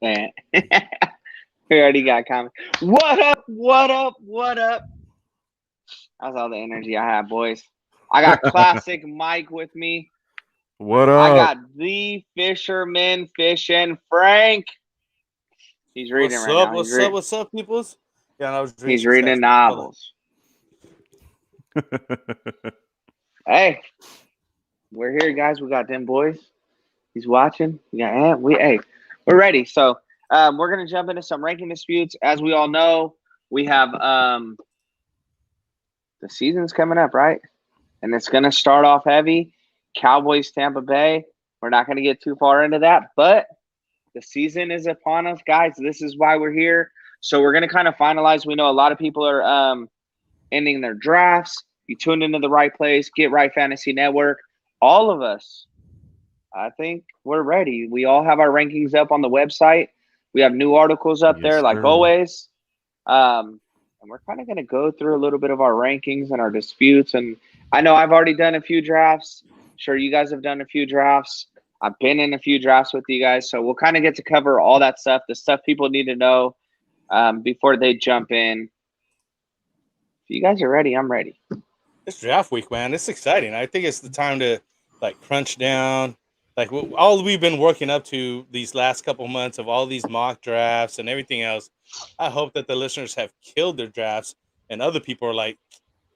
Man. We already got comments. What up? What up? What up? That's all the energy I have, boys. I got classic Mike with me. What I up? got the fisherman fishing Frank. He's reading What's right up? now. What's up? What's up, peoples? Yeah, and I was reading He's some reading stats. Hold on. novels. Hey, we're here, guys. We got them boys. He's watching. We're ready. So we're gonna jump into some ranking disputes. As we all know, we have the season's coming up, right? And it's gonna start off heavy. Cowboys, Tampa Bay. We're not gonna get too far into that, but the season is upon us, guys. This is why we're here. So we're gonna kind of finalize. We know a lot of people are ending their drafts. You tuned into the right place. Get Right Fantasy Network. All of us, I think we're ready. We all have our rankings up on the website. We have new articles up Yes, there, like sir. always. And we're kind of going to go through a little bit of our rankings and our disputes. And I know I've already done a few drafts. Sure, you guys have done a few drafts. I've been in a few drafts with you guys. So we'll kind of get to cover all that stuff, the stuff people need to know before they jump in. If you guys are ready, I'm ready. It's draft week, man. It's exciting. I think it's the time to like crunch down. Like all we've been working up to these last couple months of all these mock drafts and everything else. I hope that the listeners have killed their drafts and other people are like,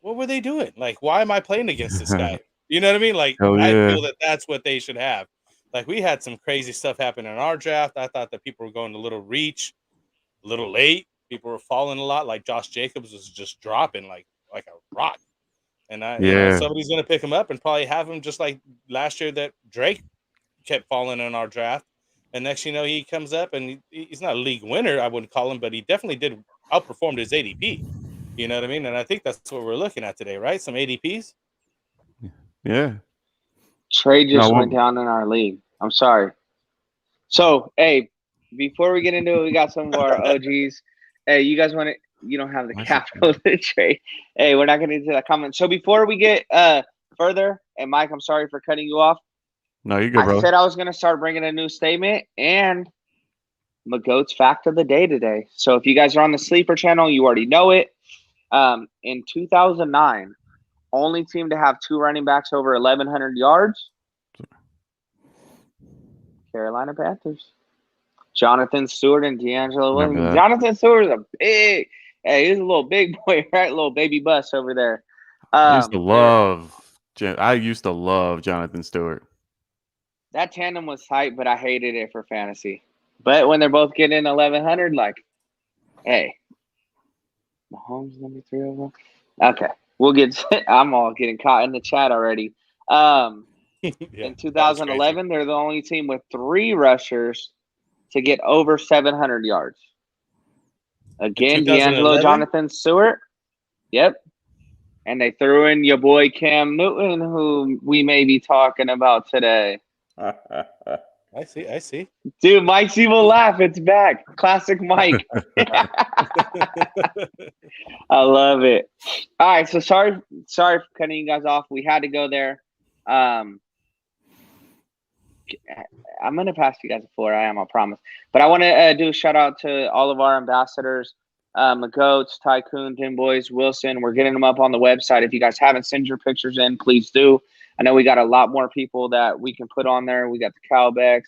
what were they doing? Like, why am I playing against this guy? You know what I mean? Like, Hell I yeah. feel that that's what they should have. Like, we had some crazy stuff happen in our draft. I thought that people were going a little reach, a little late. People were falling a lot. Like Josh Jacobs was just dropping like a rock. And Yeah. somebody's gonna pick him up and probably have him just like last year that Drake kept falling in our draft. And next, he comes up and he's not a league winner, I wouldn't call him, but he definitely did outperformed his ADP. You know what I mean? And I think that's what we're looking at today, right? Some ADPs. Yeah. Trey No, just went down in our league. I'm sorry. So, hey, before we get into it, we got some of our OGs. Hey, you guys want to? You don't have the why is it capital to trade. Hey, we're not going to do that comment. So before we get further, and Mike, I'm sorry for cutting you off. No, you good, I bro. said I was going to start bringing a new statement and McGoat's fact of the day today. So if you guys are on the Sleeper channel, you already know it. In 2009, only team to have two running backs over 1,100 yards, Carolina Panthers. Jonathan Stewart and D'Angelo Remember Williams. that. Jonathan Stewart is a big, hey, he's a little big boy, right? Little baby bus over there. I used to They were love Jonathan Stewart. that tandem was tight, but I hated it for fantasy. But when they're both getting 1,100, like, hey, Mahomes number 3 overall. Okay, we'll get. I'm all getting caught in the chat already. Yeah, In that was crazy. 2011, they're the only team with 3 rushers to get over 700 yards. In Again, D'Angelo, 2011, Jonathan Stewart. Yep. And they threw in your boy Cam Newton, who we may be talking about today. I see. Dude, Mike's evil laugh. It's back. Classic Mike. I love it. All right, so sorry for cutting you guys off. We had to go there. I'm gonna pass you guys the floor. I promise. But I want to do a shout out to all of our ambassadors, McGoats, Tycoon, Dim Boys, Wilson. We're getting them up on the website. If you guys haven't sent your pictures in, please do. I know we got a lot more people that we can put on there. We got the Cowbecks,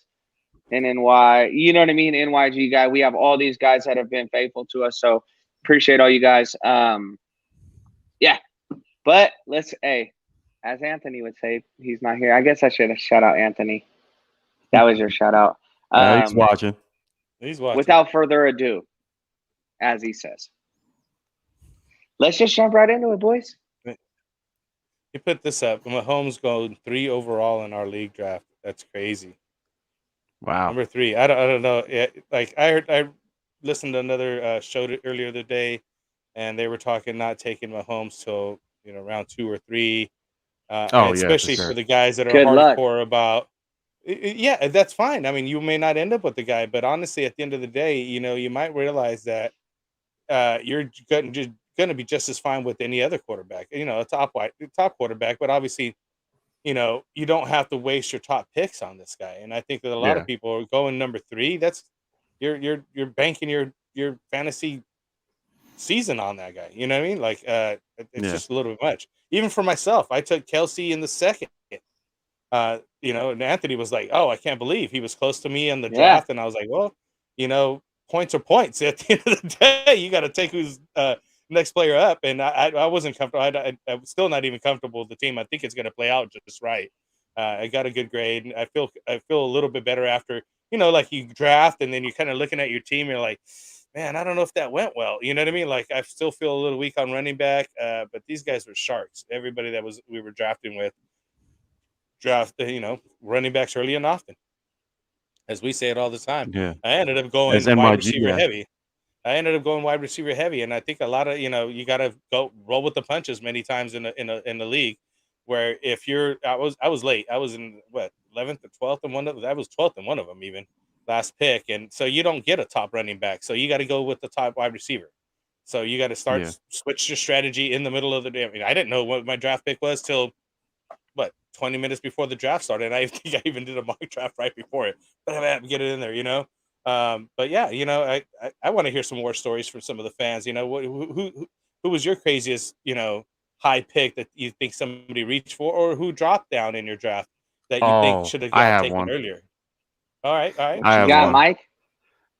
NNY, you know what I mean? NYG guy. We have all these guys that have been faithful to us. So appreciate all you guys. Yeah. But hey, as Anthony would say, he's not here. I guess I should have shout out Anthony. That was your shout out. He's watching. He's watching. Without further ado, as he says, let's just jump right into it, boys. He put this up. Mahomes going 3 overall in our league draft. That's crazy. Wow. Number 3. I don't know. Yeah, like I listened to another show earlier today, and they were talking not taking Mahomes till round 2 or 3. Oh And yeah, for especially sure. for the guys that are Good luck. hardcore about. Yeah, that's fine. I mean, you may not end up with the guy, but honestly, at the end of the day, you might realize that you're going to be just as fine with any other quarterback. A top quarterback, but obviously, you don't have to waste your top picks on this guy. And I think that a lot Yeah. of people are going number 3. That's you're banking your fantasy season on that guy. You know what I mean? Like, it's just a little bit much. Even for myself, I took Kelsey in the second. And Anthony was like, "Oh, I can't believe he was close to me in the draft," and I was like, "Well, points are points. At the end of the day, you got to take who's next player up." And I wasn't comfortable. I'm still not even comfortable with the team. I think it's going to play out just right. I got a good grade, and I feel a little bit better after. Like you draft, and then you're kind of looking at your team. You're like, man, I don't know if that went well. You know what I mean? Like I still feel a little weak on running back, but these guys were sharks. Everybody that we were drafting with. Running backs early and often, as we say it all the time. Yeah. I ended up going wide receiver heavy. And I think a lot of you got to go roll with the punches many times in the league. Where if I was late, I was in 11th or 12th, and I was 12th in one of them even last pick, and so you don't get a top running back, so you got to go with the top wide receiver. So you got to switch your strategy in the middle of the day. I mean, I didn't know what my draft pick was till 20 minutes before the draft started. And I think I even did a mock draft right before it, but I had to get it in there, But yeah, I want to hear some more stories from some of the fans. Who was your craziest, high pick that you think somebody reached for, or who dropped down in your draft that you think should have got taken earlier? All right. What you got, Mike?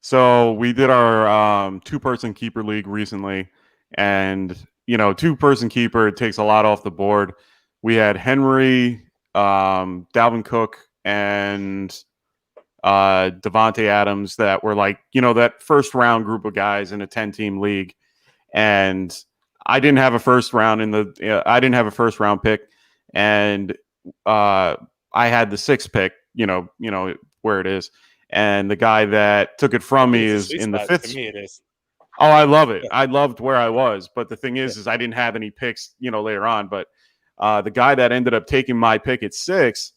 So we did our 2-person keeper league recently, and 2-person keeper, it takes a lot off the board. We had Henry, Dalvin Cook, and Devontae Adams that were like, that first round group of guys in a 10-team league. And I didn't have a first round pick, and I had the 6th pick, where it is. And the guy that took it from me is in the 5th. To me, it is. Oh, I love it. I loved where I was. But the thing is I didn't have any picks, later on. But the guy that ended up taking my pick at 6,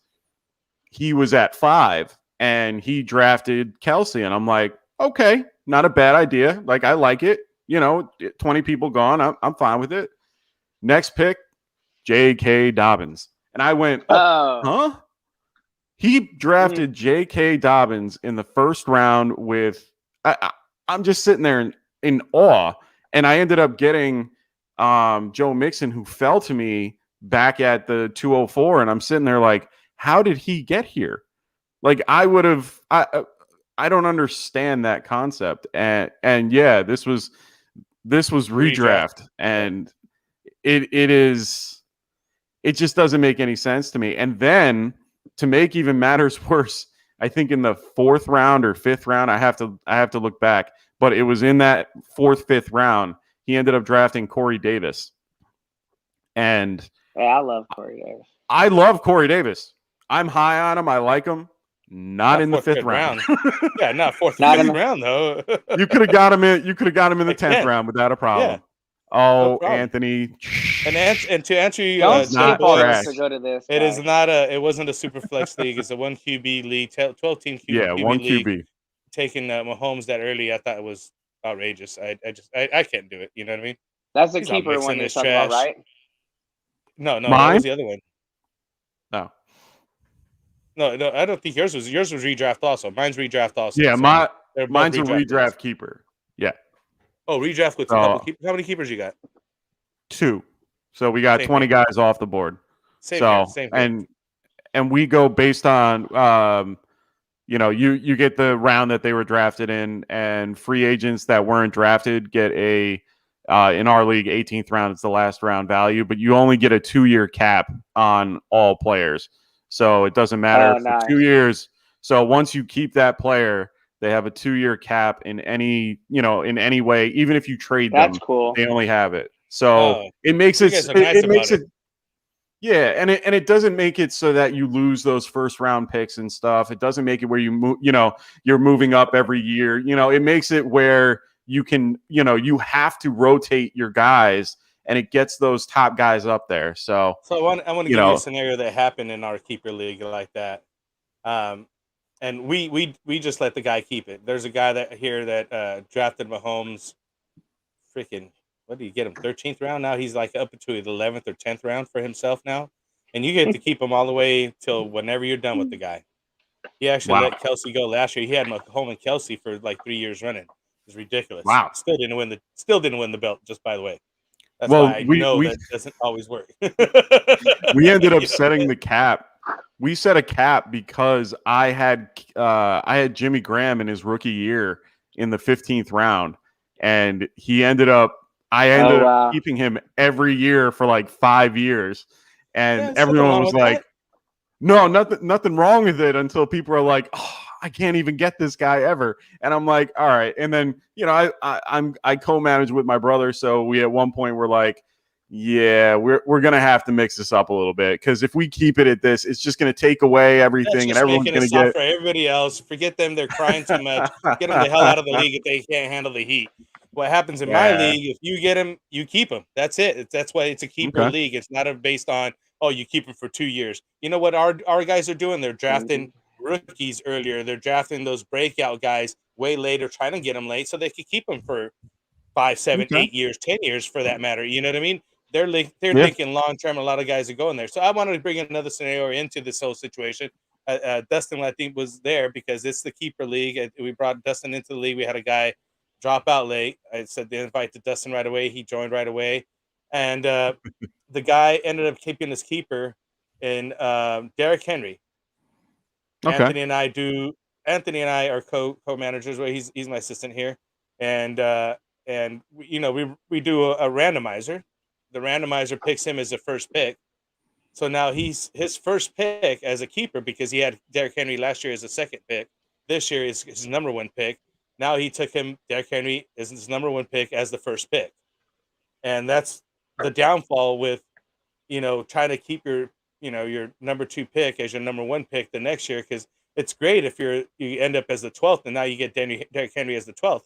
he was at 5, and he drafted Kelsey. And I'm like, okay, not a bad idea. Like, I like it. 20 people gone. I'm fine with it. Next pick, J.K. Dobbins. And I went, huh? He drafted J.K. Dobbins in the first round with I'm just sitting there in awe. And I ended up getting Joe Mixon, who fell to me back at the 204. And I'm sitting there like, how did he get here? Like, I don't understand that concept. And yeah, this was redraft. And it just doesn't make any sense to me. And then to make even matters worse, I think in the 4th round or 5th round, I have to look back, but it was in that 4th, 5th round, he ended up drafting Corey Davis. And I love Corey Davis. I love Corey Davis. I'm high on him. I like him. Not in the 5th round. Yeah, not 4th, 5th round though. You could have got him in. You could have got him in the 10th round without a problem. Yeah. Oh, no problem. Anthony. And to answer you, to go to this. It is not it wasn't a super flex league. It's a 1 QB league, 12-team QB. Yeah, 1 QB. League. Taking Mahomes that early, I thought it was outrageous. I can't do it. You know what I mean? That's the keeper one you're talking about, right? No, that was the other one. No, I don't think yours was redraft also. Mine's redraft also. Yeah, mine's a redraft keeper. Yeah. Oh, redraft with a couple keepers. How many keepers you got? 2. So we got 20 guys off the board. Same. And we go based on you get the round that they were drafted in, and free agents that weren't drafted get a in our league 18th round. It's the last round value, but you only get a 2-year cap on all players. So it doesn't matter for 2 years. So once you keep that player, they have a 2-year cap in any way. Even if you trade them, cool. They only have it. So it makes it. It makes it. Yeah, and it doesn't make it so that you lose those first round picks and stuff. It doesn't make it where you're moving up every year. It makes it where you can you have to rotate your guys, and it gets those top guys up there. So I want to give you a scenario that happened in our keeper league like that. And we just let the guy keep it. There's a guy that drafted Mahomes. Freaking, what did you get him? 13th round. Now he's like up to the 11th or 10th round for himself now, and you get to keep him all the way till whenever you're done with the guy. He actually let Kelsey go last year. He had Mahomes and Kelsey for like 3 years running. It was ridiculous. Wow. Still didn't win the belt, just by the way. That's Well, why I know that doesn't always work. We ended up setting the cap. We set a cap because I had Jimmy Graham in his rookie year in the 15th round, and I ended up keeping him every year for like 5 years, and everyone was like, "No, nothing wrong with it," until people are like, "Oh, I can't even get this guy ever," and I'm like, "All right." And then I co-manage with my brother, so we at one point were like, yeah, we're gonna have to mix this up a little bit, because if we keep it at this, it's just gonna take away everything, and everyone's gonna get for everybody else. Forget them; they're crying too much. Get them the hell out of the league if they can't handle the heat. What happens in my league? If you get them, you keep them. That's it. That's why it's a keeper league. It's not based on you keep them for 2 years. You know what our guys are doing? They're drafting rookies earlier. They're drafting those breakout guys way later, trying to get them late so they could keep them for 5, 7, 8 years, 10 years for that matter. You know what I mean? They're thinking long term. A lot of guys are going there. So I wanted to bring another scenario into this whole situation. Dustin, I think, was there because it's the keeper league. We brought Dustin into the league. We had a guy drop out late. I said the invite to Dustin right away. He joined right away, and the guy ended up keeping his keeper in Derrick Henry. Okay. Anthony and I are co-managers. Well, he's my assistant here, and we do a randomizer. The randomizer picks him as the first pick. So now he's his first pick as a keeper because he had Derrick Henry last year as a second pick. This year is his number one pick. Now he took him, Derrick Henry, as his number one pick as the first pick. And that's the downfall with, trying to keep your number 2 pick as your number 1 pick the next year, because it's great if you end up as the 12th and now you get Derrick Henry as the 12th.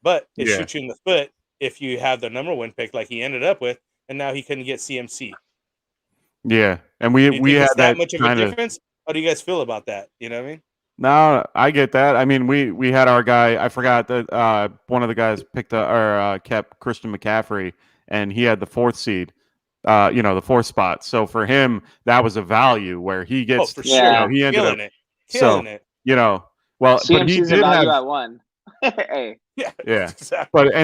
But it shoots you in the foot if you have the number 1 pick like he ended up with, and now he couldn't get CMC. Yeah, and we had that much of a difference. How do you guys feel about that? You know what I mean? No, I get that. I mean, we had our guy. I forgot that one of the guys kept Christian McCaffrey, and he had the 4th seed. The 4th spot. So for him, that was a value where he gets. For sure. He ended up killing it. Well, CMC's but he did value have at 1. Hey. Yeah. Exactly. But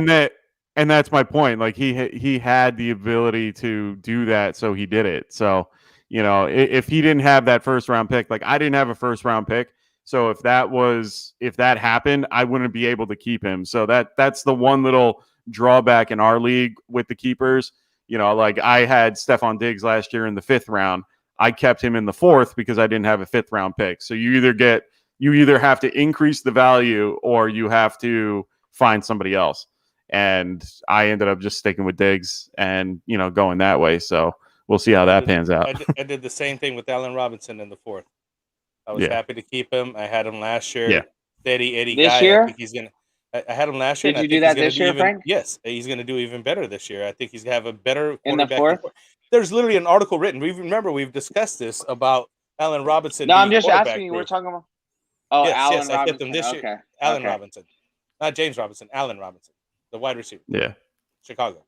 and that's my point. Like he had the ability to do that, so he did it. So if he didn't have that first round pick, like I didn't have a first round pick, so if that happened, I wouldn't be able to keep him. So that's the one little drawback in our league with the keepers. Like I had Stephon Diggs last year in the 5th round. I kept him in the 4th because I didn't have a 5th round pick. So you either have to increase the value or you have to find somebody else. And I ended up just sticking with Diggs and, going that way. So we'll see how that pans out. I did the same thing with Allen Robinson in the 4th. I was happy to keep him. I had him last year. Yeah. Steady Eddie this guy. year? I think he's gonna. I had him last year. Did you do that this year, Frank? Yes, he's going to do even better this year. I think he's going to have a better in the 4th. There's literally an article written. We've discussed this about Allen Robinson. No, I'm just asking you. We're talking about. Oh, yes, Allen Robinson. I kept him this year. Okay. Allen Robinson, not James Robinson. Allen Robinson, the wide receiver. Yeah. Chicago.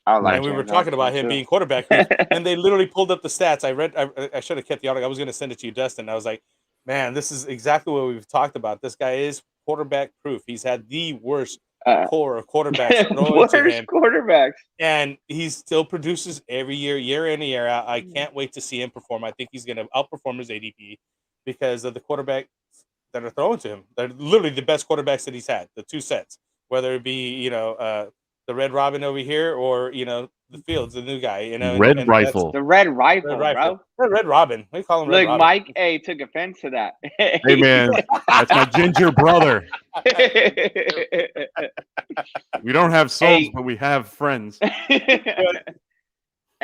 And we were talking about him being quarterback, and they literally pulled up the stats. I should have kept the article. I was going to send it to you, Dustin. I was like, man, this is exactly what we've talked about. This guy is quarterback proof. He's had the worst core of quarterbacks thrown to him. Quarterbacks. And he still produces every year in and year out. I can't wait to see him perform. I think he's going to outperform his ADP because of the quarterbacks that are thrown to him. They're literally the best quarterbacks that he's had, the 2 sets, whether it be, the Red Robin over here or, the Fields, the new guy, Red Rifle. The Red Rifle, bro. Red Robin. We call him Red Robin. Mike took offense to that. Hey, man, that's my ginger brother. We don't have souls, but we have friends. Hey,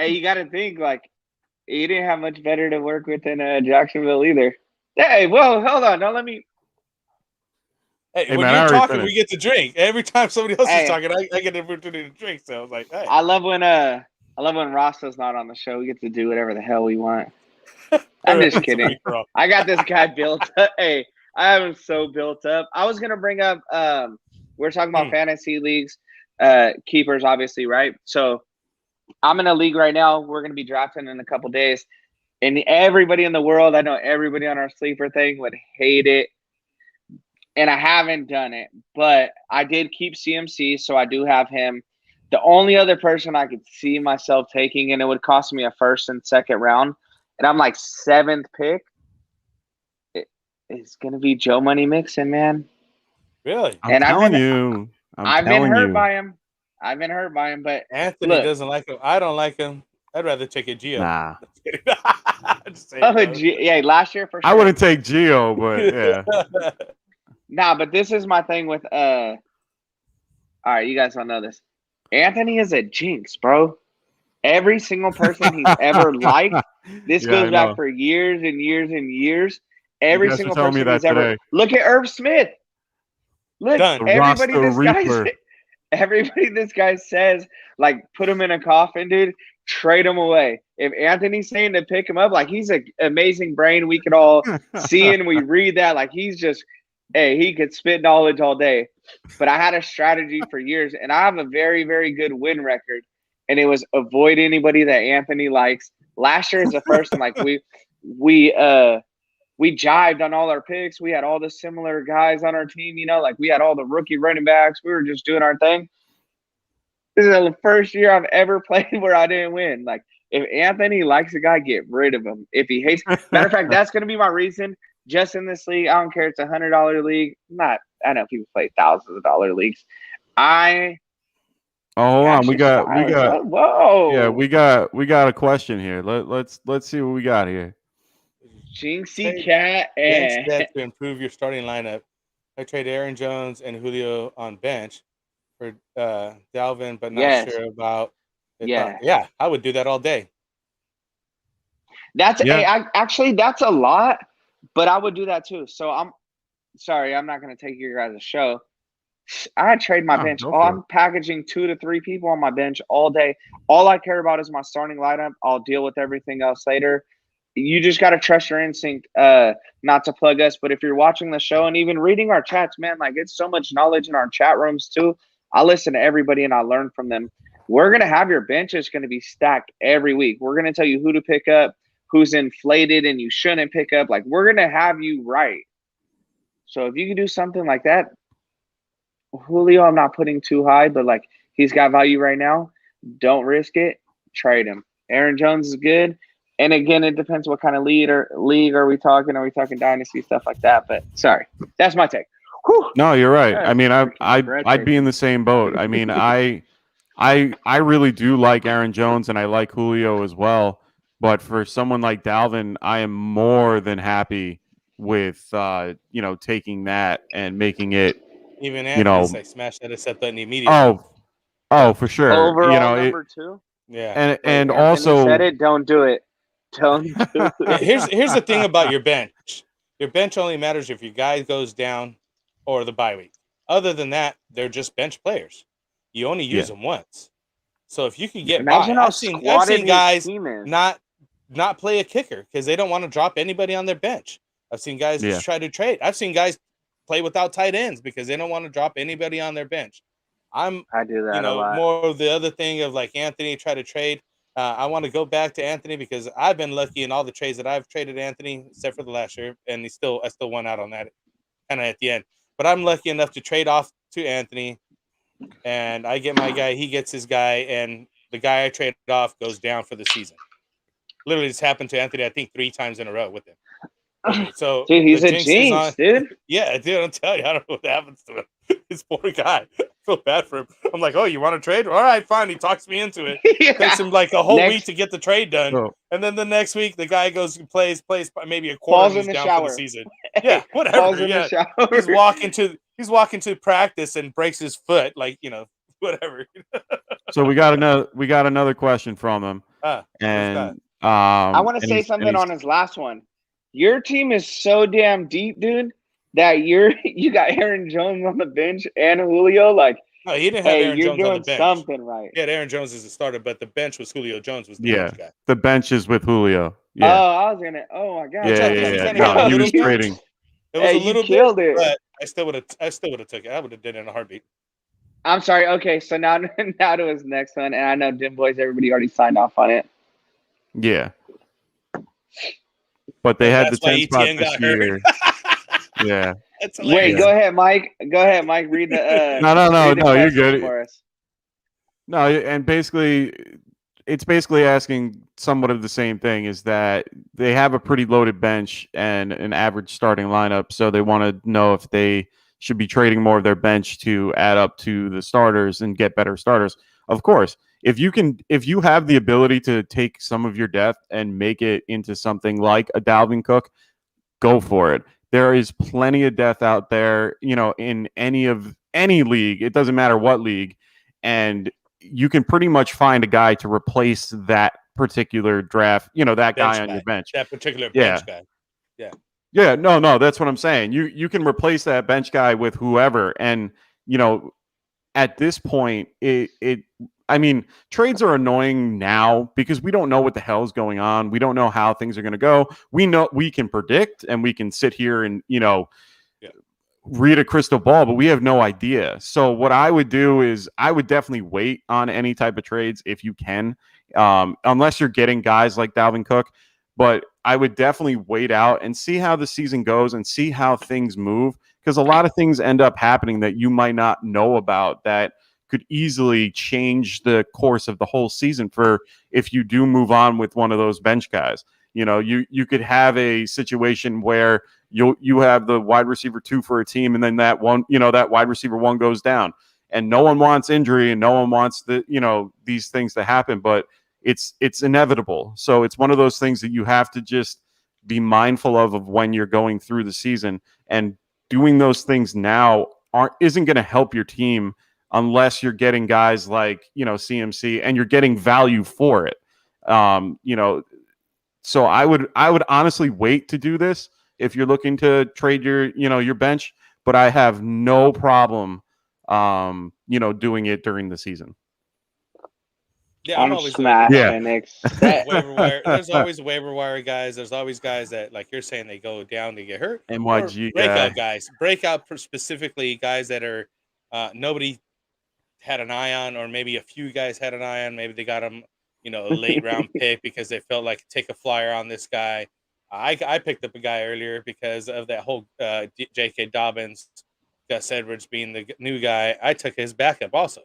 you got to think, like, you didn't have much better to work with than Jacksonville either. Hey, well, hold on. Don't let me. Hey, when you're talking, we get to drink. Every time somebody else is talking, I get the opportunity to drink. So I was like, hey. I love when Roscoe's not on the show. We get to do whatever the hell we want. I'm just kidding. I got this guy built up. Hey, I have him so built up. I was gonna bring up we're talking about fantasy leagues, keepers, obviously, right? So I'm in a league right now. We're gonna be drafting in a couple days. And everybody in the world, I know everybody on our sleeper thing would hate it. And I haven't done it, but I did keep CMC, so I do have him. The only other person I could see myself taking, and it would cost me a first and second round, and I'm like 7th pick, it's going to be Joe Money Mixon, man. Really? I'm telling you. I've been hurt by him. But Anthony doesn't like him. I don't like him. I'd rather take a Gio. Nah. Yeah, last year for sure. I wouldn't take Gio, but yeah. Nah, but this is my thing with all right, you guys don't know this. Anthony is a jinx, bro. Every single person he's ever liked, this goes back for years and years and years. Every single person he's ever look at Irv Smith. Look, everybody this guy says, like, put him in a coffin, dude. Trade him away. If Anthony's saying to pick him up, like, he's an amazing brain. We could all see and we read that. Like, he's just, hey, he could spit knowledge all day. But I had a strategy for years, and I have a very, very good win record. And it was avoid anybody that Anthony likes. Last year is the first time, like, we jived on all our picks. We had all the similar guys on our team, you know, like we had all the rookie running backs. We were just doing our thing. This is the first year I've ever played where I didn't win. Like, if Anthony likes a guy, get rid of him. If he hates, matter of fact, that's going to be my reason. Just in this league, I don't care. It's $100 league. I know people play thousands of dollar leagues. Hold on, we got. Whoa. Yeah, we got a question here. Let's see what we got here. Jinxie Cat and bench to improve your starting lineup. I trade Aaron Jones and Julio on bench for Dalvin, but not sure about. Yeah, I would do that all day. That's actually that's a lot, but I would do that too. So I'm sorry, I'm not going to take your guys' show. I trade my bench. I'm packaging 2 to 3 people on my bench all day. All I care about is my starting lineup. I'll deal with everything else later. You just got to trust your instinct, not to plug us. But if you're watching the show and even reading our chats, man, like, it's so much knowledge in our chat rooms too. I listen to everybody and I learn from them. We're going to have your bench is going to be stacked every week. We're going to tell you who to pick up, who's inflated and you shouldn't pick up. Like, we're going to have you right. So if you can do something like that, Julio, I'm not putting too high, but like, he's got value right now. Don't risk it. Trade him. Aaron Jones is good. And again, it depends what kind of league are we talking? Are we talking dynasty, stuff like that? But sorry, that's my take. Whew. No, you're right. I mean, I'd be in the same boat. I mean, I really do like Aaron Jones and I like Julio as well. But for someone like Dalvin, I am more than happy with taking that and making it. Even Anthony's like smash that set button immediately. Oh, for sure. Overall number 2. Yeah, and also said it. Don't do it. Don't do it. Here's the thing about your bench. Your bench only matters if your guy goes down or the bye week. Other than that, they're just bench players. You only use them once. So if you can get by, I've seen guys not play a kicker because they don't want to drop anybody on their bench. I've seen guys just try to trade. I've seen guys play without tight ends because they don't want to drop anybody on their bench. I do that a lot. More of the other thing of like Anthony try to trade. I want to go back to Anthony because I've been lucky in all the trades that I've traded I except for the last year, and I still won out on that kind of at the end. But I'm lucky enough to trade off to Anthony, and I get my guy, he gets his guy, and the guy I traded off goes down for the season. Literally, this happened to Anthony, I think 3 times in a row with him. So dude, he's a jinx, dude. Yeah, dude, I'll tell you, I don't know what happens to him. This poor guy. I feel bad for him. I'm like, oh, you want to trade? All right, fine. He talks me into it. Takes him like a whole week to get the trade done. Oh. And then the next week, the guy goes and plays maybe a quarter, and he's down for the season. Yeah, whatever. He's walking to practice and breaks his foot, like, whatever. So we got another question from him. And I want to say something on his last one. Your team is so damn deep, dude, that you got Aaron Jones on the bench and Julio. Like, no, he didn't have Aaron Jones on the bench. Something right. He had Aaron Jones as a starter, but the bench was Julio Jones was the bench guy. The bench is with Julio. Yeah. Oh, oh my God. Yeah. No, he was trading. It was a little bit, but I still would have took it. I would have did it in a heartbeat. I'm sorry. Okay, so now to his next one, and I know Dim Boys, everybody already signed off on it. Yeah. But they had the That's why 10 spot ETN this got hurt. year. Yeah. That's Wait, hilarious. go ahead, Mike. Go ahead, Mike. Read the No, read the you're question good. for us. No, and basically, it's basically asking somewhat of the same thing, is that they have a pretty loaded bench and an average starting lineup, so they want to know if they should be trading more of their bench to add up to the starters and get better starters. Of course, if you have the ability to take some of your depth and make it into something like a Dalvin Cook, go for it. There is plenty of depth out there, in any league. It doesn't matter what league, and you can pretty much find a guy to replace that particular draft, that guy on your bench. That particular bench guy. Yeah. Yeah, no, that's what I'm saying. You can replace that bench guy with whoever. And, at this point, I mean, trades are annoying now because we don't know what the hell is going on. We don't know how things are going to go. We know we can predict and we can sit here and, read a crystal ball, but we have no idea. So what I would do is I would definitely wait on any type of trades if you can, unless you're getting guys like Dalvin Cook. But I would definitely wait out and see how the season goes and see how things move, because a lot of things end up happening that you might not know about that could easily change the course of the whole season for if you do move on with one of those bench guys. You could have a situation where you have the wide receiver 2 for a team, and then that one, that wide receiver 1 goes down, and no one wants injury and no one wants these things to happen, but it's inevitable. So it's one of those things that you have to just be mindful of when you're going through the season, and doing those things now isn't going to help your team unless you're getting guys like, CMC, and you're getting value for it. So I would honestly wait to do this if you're looking to trade your bench, but I have no problem, doing it during the season. Yeah, I'm always waiver wire. There's always waiver wire guys. There's always guys that, like you're saying, they go down to get hurt. MYG breakout guys, specifically guys that are nobody had an eye on, or maybe a few guys had an eye on. Maybe they got them, a late round pick because they felt like take a flyer on this guy. I picked up a guy earlier because of that whole J.K. Dobbins, Gus Edwards being the new guy. I took his backup also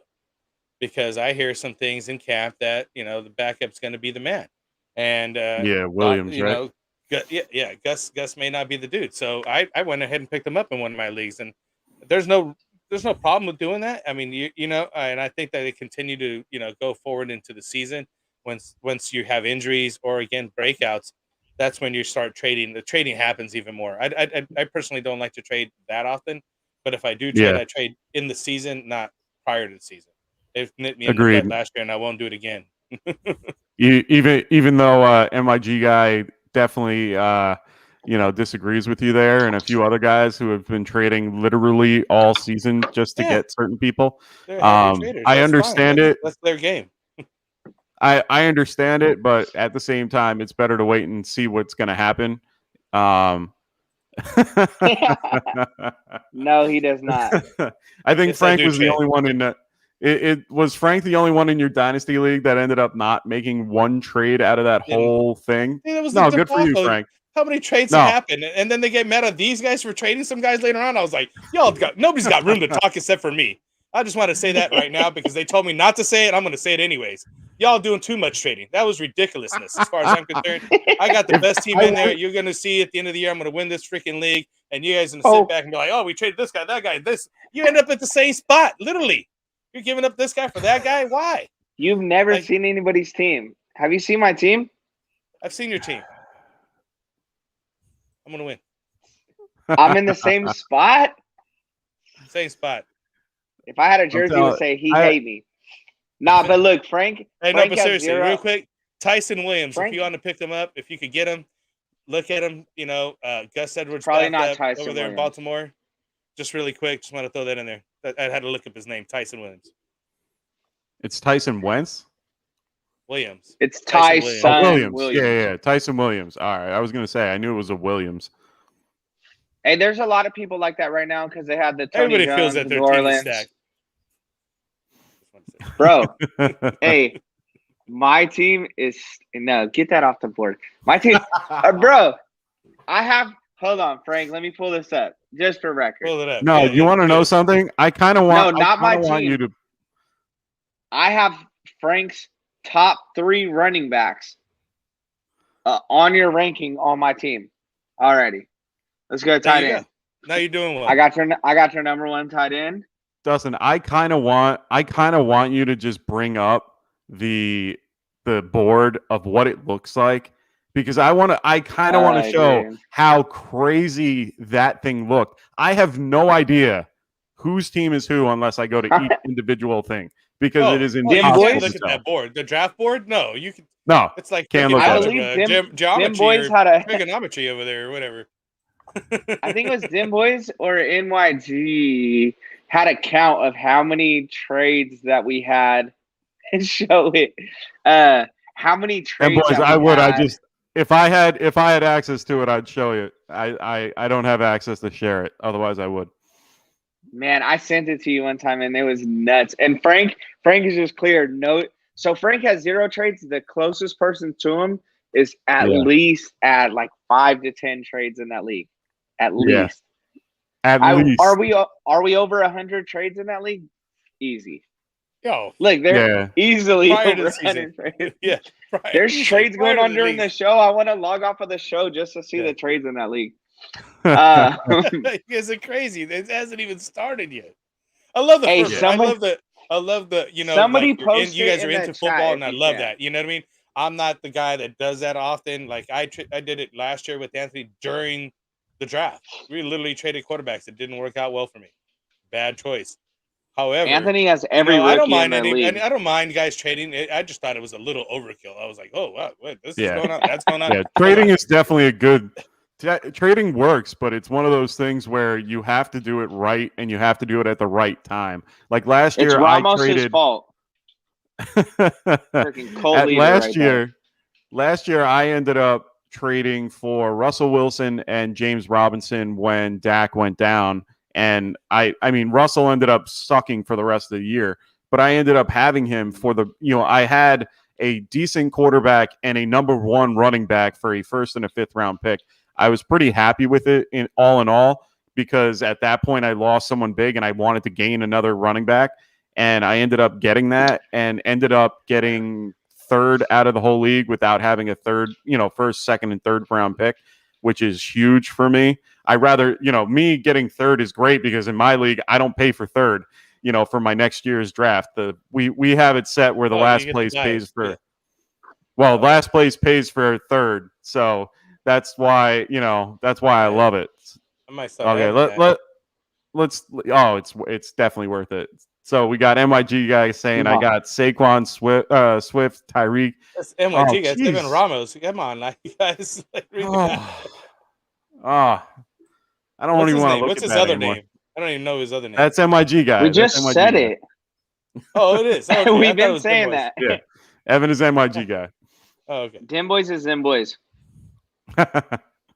because I hear some things in camp that, the backup's going to be the man. And Williams, right? Gus may not be the dude. So I went ahead and picked him up in one of my leagues, and there's no problem with doing that. I mean, and I think that they continue to, go forward into the season. Once you have injuries or again breakouts, that's when you start trading. The trading happens even more. I personally don't like to trade that often, but if I do trade, I trade in the season, not prior to the season. They've nipped me in the butt last year, and I won't do it again. even though MIG guy definitely disagrees with you there, and a few other guys who have been trading literally all season just to get certain people. I understand it. That's their game. I understand it, but at the same time, it's better to wait and see what's going to happen. No, he does not. I think Frank was the only one in that. It was Frank the only one in your dynasty league that ended up not making one trade out of that whole thing. No, good for you, Frank. How many trades happen? And then they get mad at these guys for trading some guys later on. I was like, nobody's got room to talk except for me. I just want to say that right now because they told me not to say it. I'm going to say it anyways. Y'all doing too much trading. That was ridiculousness as far as I'm concerned. I got the best team in there. You're going to see at the end of the year, I'm going to win this freaking league. And you guys are going to sit back and be like, oh, we traded this guy, that guy, this. You end up at the same spot, literally. You're giving up this guy for that guy? Why? You've never seen anybody's team. Have you seen my team? I've seen your team. I'm going to win. I'm in the same spot? Same spot. If I had a jersey, it would say he hate me. Nah, but look, Frank. Hey, no, but seriously, real quick, Tyson Williams. If you want to pick them up, if you could get him, look at him. Gus Edwards probably not Tyson over there in Baltimore. Just really quick, just want to throw that in there. I had to look up his name, Tyson Williams. It's Tyson Wentz. Williams. It's Tyson Williams. Yeah, Tyson Williams. All right, I was gonna say I knew it was a Williams. Hey, there's a lot of people like that right now because they have the Tony Everybody Jones, feels that New their team Orleans. is stacked. Bro, hey, My team is no. Get that off the board. My team, bro. Hold on, Frank. Let me pull this up just for record. Pull it up. No, you want to know something? I kind of want. No, not my want team. you to. I have Frank's top 3 running backs on your ranking on my team already. Let's go tight end. Now you're doing well. I got your number 1 tight end. Dustin, I kind of want you to just bring up the board of what it looks like, because I kind of want to show how crazy that thing looked. I have no idea whose team is who unless I go to each individual thing, because it is impossible. Look at that board. The draft board? No, you can. No, it's like can't look I at believe geometry boys or had a trigonometry over there or whatever. I think it was Dim Boys or NYG had a count of how many trades that we had and show it. How many trades? And boys, I would. I just if I had access to it, I'd show you. I don't have access to share it. Otherwise, I would. Man, I sent it to you one time and it was nuts. And Frank is just clear. No, so Frank has 0 trades. The closest person to him is at least at like 5 to 10 trades in that league. At least. At least. Are we over 100 trades in that league? Easy. Yo, look, they're easily over 100 trades. Yeah, there's trades going on during the show. I want to log off of the show just to see the trades in that league. You guys are crazy. It hasn't even started yet. I love the I love the somebody like posted you guys are into football and I love can. that. You know what I mean? I'm not the guy that does that often. Like I did it last year with Anthony during the draft. We literally traded quarterbacks. It didn't work out well for me. Bad choice. However, Anthony has every rookie I don't mind in the league. and I don't mind guys trading. I just thought it was a little overkill. I was like, oh wow, this is going on. That's going on. Yeah, trading is definitely a good. Trading works, but it's one of those things where you have to do it right and you have to do it at the right time. Like last year, Ramos' I traded. fault. Last year, I ended up trading for Russell Wilson and James Robinson when Dak went down. And I mean, Russell ended up sucking for the rest of the year, but I ended up having him for I had a decent quarterback and a number 1 running back for a 1st and a 5th round pick. I was pretty happy with it in all, because at that point I lost someone big and I wanted to gain another running back. And I ended up getting that and ended up getting 3rd out of the whole league without having a 3rd, 1st, 2nd, and 3rd round pick, which is huge for me. I rather, me getting 3rd is great because in my league, I don't pay for 3rd, for my next year's draft. We have it set where the last place pays for, last place pays for 3rd. So that's why, I love it. It's definitely worth it. So we got MYG guys saying I got Saquon, Swift, Tyreek. That's MYG guys. Even Ramos. Come on, you guys. I don't even want to look What's at his that other anymore. name? I don't even know his other name. That's MYG guy. We just said it. Oh, it is. Okay. We've been saying that. Yeah. Evan is MYG guy. Oh, okay. Dim Boys is Dim Boys.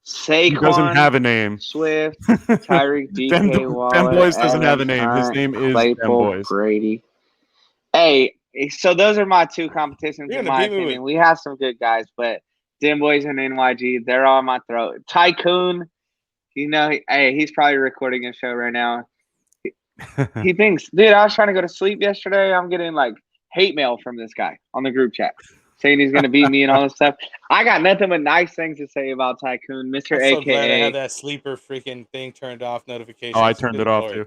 Saquon he doesn't have a name. Swift, Tyreek, DK, Waller. Dim Boys doesn't have a name. His name is Dim Boys. Brady. Hey, so those are my 2 competitions in my opinion. We have some good guys, but Dim Boys and NYG, they're on my throat. Tycoon, he's probably recording a show right now. He thinks, dude, I was trying to go to sleep yesterday. I'm getting like hate mail from this guy on the group chat saying he's going to beat me and all this stuff. I got nothing but nice things to say about Tycoon, Mr. I'm so glad I AKA. have that sleeper freaking thing turned off notifications. Oh, I turned it off too.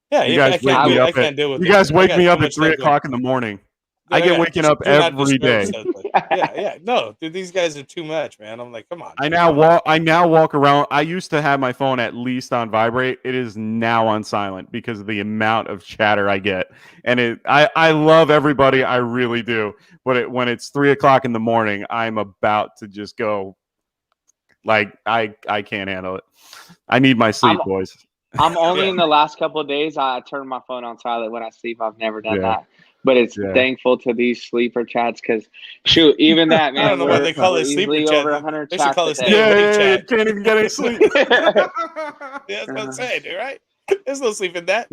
Yeah, I can't deal with it. You guys wake me up at 3 o'clock in the morning. I get waking up every day. Yeah. No, dude, these guys are too much, man. I'm like, come on. I now walk around. I used to have my phone at least on vibrate. It is now on silent because of the amount of chatter I get. And I love everybody. I really do. But when it's 3 o'clock in the morning, I'm about to just go. Like I can't handle it. I need my sleep, boys. I'm only in the last couple of days. I turn my phone on silent when I sleep. I've never done that. But it's thankful to these sleeper chats because, shoot, even that, man. I don't know why they call it sleeper chat. Over 100 they should call it chat. Can't even get any sleep. Yeah, that's what I'm saying, right? There's no sleep in that.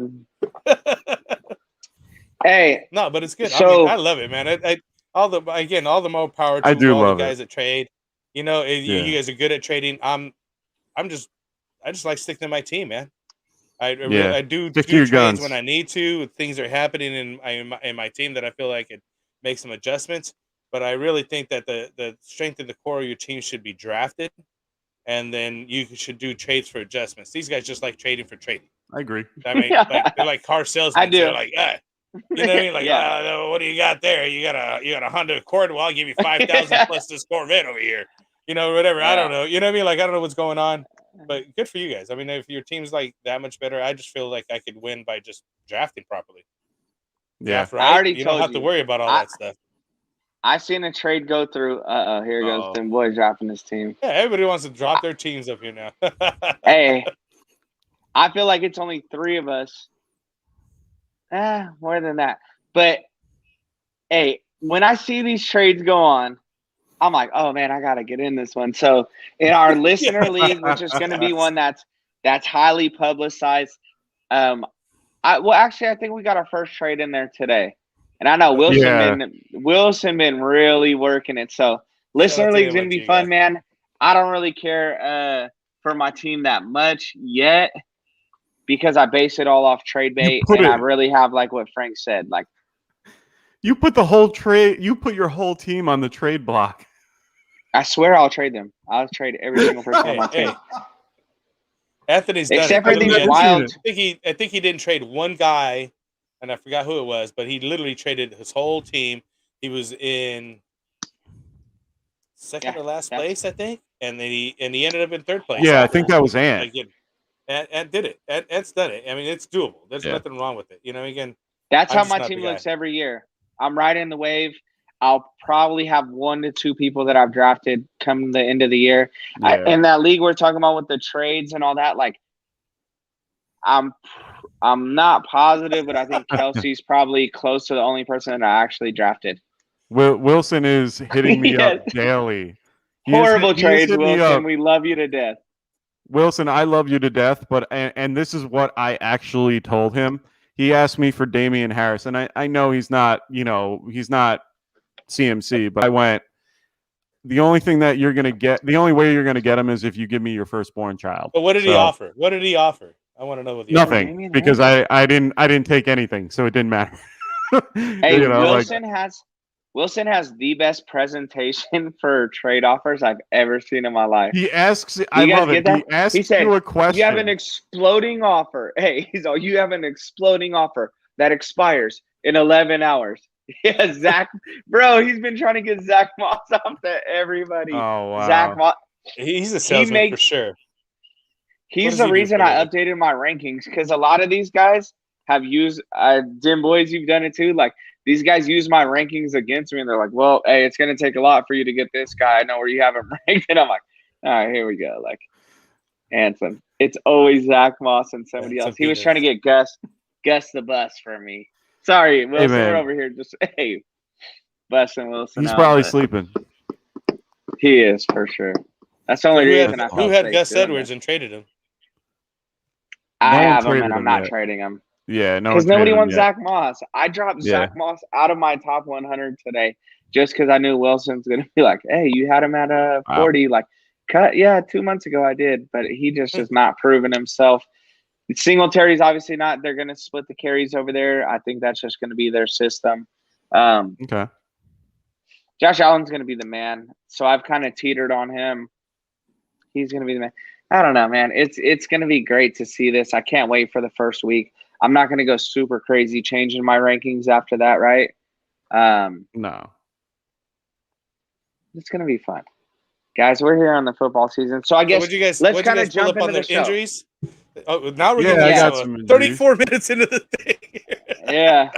Hey. No, but it's good. So, I love it, man. all the more power to I do all the love guys it. that trade. You know, Yeah. you guys are good at trading. I just like sticking to my team, man. I Yeah. do Stick to your trades guns. when I need to. Things are happening in my team that I feel like it make some adjustments. But I really think that the strength of the core of your team should be drafted, and then you should do trades for adjustments. These guys just like trading for trading. I agree. I mean, like they're like car salesmen. I do. So they're like, you know what I mean? Like, Yeah. what do you got there? You got a Honda Accord? Well, I'll give you 5,000 plus this Corvette over here. You know, whatever. I don't know. You know what I mean? Like, I don't know what's going on, but good for you guys. I mean, if your team's like that much better, I just feel like I could win by just drafting properly. Yeah. Draft right. I already you told don't have to worry about all that stuff. I seen a trade go through. Here goes them boys dropping his team. Yeah, everybody wants to drop their teams up here now. Hey, I feel like it's only 3 of us. More than that. But hey, when I see these trades go on, I'm like, oh man, I gotta get in this one. So in our listener league, which is going to be one that's highly publicized, I think we got our first trade in there today, and I know Wilson been really working it. So listener league's gonna be fun, man. I don't really care for my team that much yet because I base it all off trade bait, and I really have like what Frank said, like. You put your whole team on the trade block. I swear I'll trade them. I'll trade every single person on my team. Anthony's done except for these wild. I think he didn't trade one guy, and I forgot who it was, but he literally traded his whole team. He was in second or last place, I think, and then he ended up in third place. Yeah, I think that was Ant. And did it. Ant's done it. I mean, it's doable. There's nothing wrong with it. You know, again. That's how my team looks every year. I'm riding the wave. I'll probably have 1 to 2 people that I've drafted come the end of the year. Yeah. In that league we're talking about with the trades and all that, like I'm not positive, but I think Kelsey's probably close to the only person that I actually drafted. Wilson is hitting me up daily. Horrible trades, Wilson. We love you to death. Wilson, I love you to death, but and this is what I actually told him. He asked me for Damian Harris, and I know he's not CMC, but I went, the only thing that you're going to get, the only way you're going to get him is if you give me your firstborn child. But what did he offer? What did he offer? I want to know what he nothing offered. because I didn't take anything, so it didn't matter. Hey, Wilson has the best presentation for trade offers I've ever seen in my life. He asks, I love it. He said, you a question. You have an exploding offer. Hey, you have an exploding offer that expires in 11 hours. Yeah, Zach, bro, he's been trying to get Zach Moss off to everybody. Oh, wow. Zach Moss. He's a salesman for sure. He's the reason I updated my rankings because a lot of these guys have used Dim Boys, you've done it too. Like, these guys use my rankings against me, and they're like, well, hey, it's going to take a lot for you to get this guy. I know where you have him ranked. And I'm like, all right, here we go. Like, Anson. It's always Zach Moss and somebody else. He was trying to get Gus the bus for me. Sorry, Wilson, we're over here just, busting Wilson. He's probably sleeping. He is, for sure. That's the only reason I felt Who had Gus Edwards and traded him? I have him, and I'm not trading him. Yeah, no, because nobody wants Zach Moss. I dropped Zach Moss out of my top 100 today just because I knew Wilson's going to be like, hey, you had him at 40. Wow. Like, 2 months ago I did, but he just has not proven himself. Singletary's obviously not. They're going to split the carries over there. I think that's just going to be their system. Okay. Josh Allen's going to be the man, so I've kind of teetered on him. He's going to be the man. I don't know, man. It's going to be great to see this. I can't wait for the first week. I'm not going to go super crazy changing my rankings after that, right? No. It's going to be fun. Guys, we're here on the football season. So I guess let's kind of jump into the show. Injuries? Oh, now we're getting to 34 minutes into the thing. Yeah.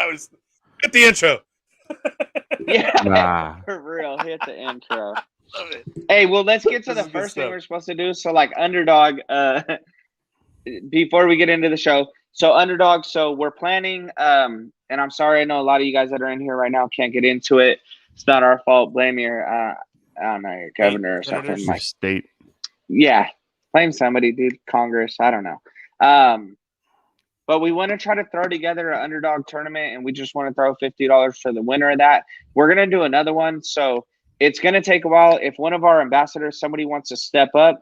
Hit the intro. Yeah. For real. Hit the intro. Love it. Hey, well, let's get to the first thing we're supposed to do. So, like, Underdog, before we get into the show. So, Underdog, so we're planning, and I'm sorry, I know a lot of you guys that are in here right now can't get into it. It's not our fault. Blame your, I don't know, your governor or something. Like state. Yeah. Blame somebody, dude. Congress. I don't know. but we want to try to throw together an Underdog tournament, and we just want to throw $50 to the winner of that. We're going to do another one, so it's going to take a while. If one of our ambassadors, somebody wants to step up,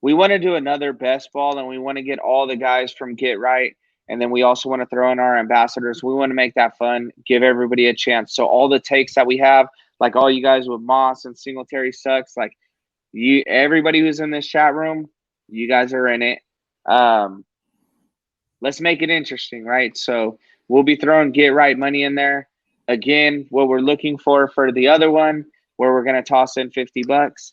we want to do another best ball, and we want to get all the guys from Get Right, and then we also want to throw in our ambassadors. We want to make that fun, give everybody a chance. So all the takes that we have, like all you guys with Moss and Singletary sucks, like everybody who's in this chat room, you guys are in it. Let's make it interesting, right? So we'll be throwing Get Right money in there. Again, what we're looking for the other one, where we're going to toss in $50.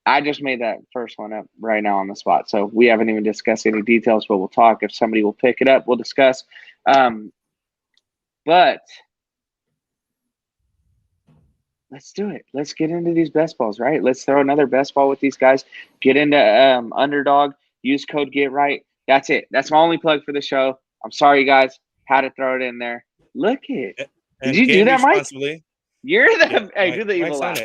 I just made that first one up right now on the spot. So we haven't even discussed any details, but we'll talk. If somebody will pick it up, we'll discuss. But let's do it. Let's get into these best balls, right? Let's throw another best ball with these guys. Get into Underdog. Use code Get Right. That's it. That's my only plug for the show. I'm sorry, guys. Had to throw it in there. Look it. Did you do that, Mike? You're the hey, do the evil laugh.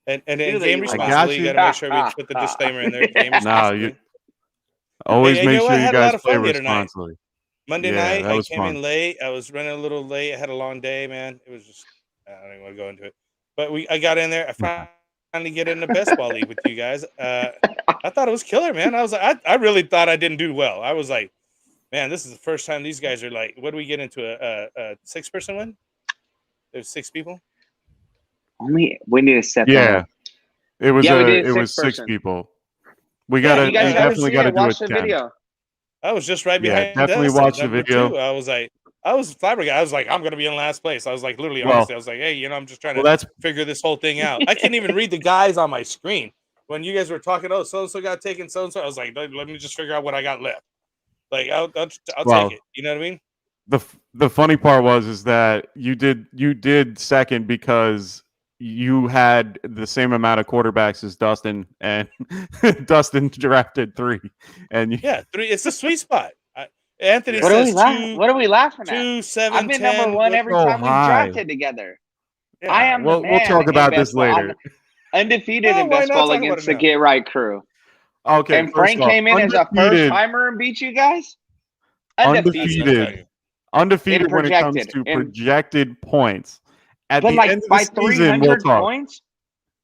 And game responsibly, you got to make sure we put the disclaimer in there. Game responsibly. No, always make sure you guys play responsibly. Monday night, I came in late. I was running a little late. I had a long day, man. It was just, I don't even want to go into it. But I got in there. I finally get in the best ball league with you guys. I thought it was killer, man. I was like, I really thought I didn't do well. I was like, man, this is the first time these guys are like, what do we get into a 6-person win? There's 6 people. We need a set. Yeah, it was 6 people. We definitely gotta do it. Video. I was just right behind. Definitely watch the video. 2. I was flabbergasted. I was like, I'm gonna be in last place. I was like, literally, honestly, I was like, hey, I'm just trying to figure this whole thing out. I can't even read the guys on my screen. When you guys were talking, oh, so and so got taken, so and so, I was like, let me just figure out what I got left. Like, I'll take it. You know what I mean? The funny part is that you did second because you had the same amount of quarterbacks as Dustin, and Dustin drafted 3. And 3. It's the sweet spot. Anthony what says what are we laughing at? 2, 7, I've been 10, number 1 every time we've drafted together. Yeah. I am. We'll talk about this later. Undefeated in best ball against the Get Right crew. Okay, and Frank came in as a first timer and beat you guys. Undefeated when it comes to projected points. At the end of the season, we'll talk. Points?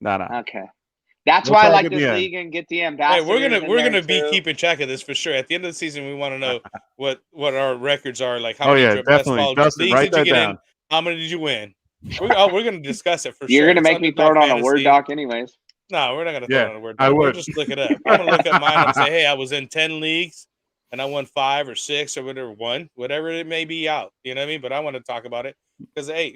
No. Okay. That's why I like this league and get the ambassadors. Hey, we're gonna be keeping track of this for sure. At the end of the season, we want to know what our records are. Like how many best ball leagues did you get in? How many did you win? We're gonna discuss it for sure. You're gonna make me throw it on a Word doc, anyways. No, we're not gonna throw it on a Word doc. We'll just look it up. I'm gonna look at mine and say, hey, I was in 10 leagues and I won 5 or 6 or whatever it may be out. You know what I mean? But I want to talk about it because hey,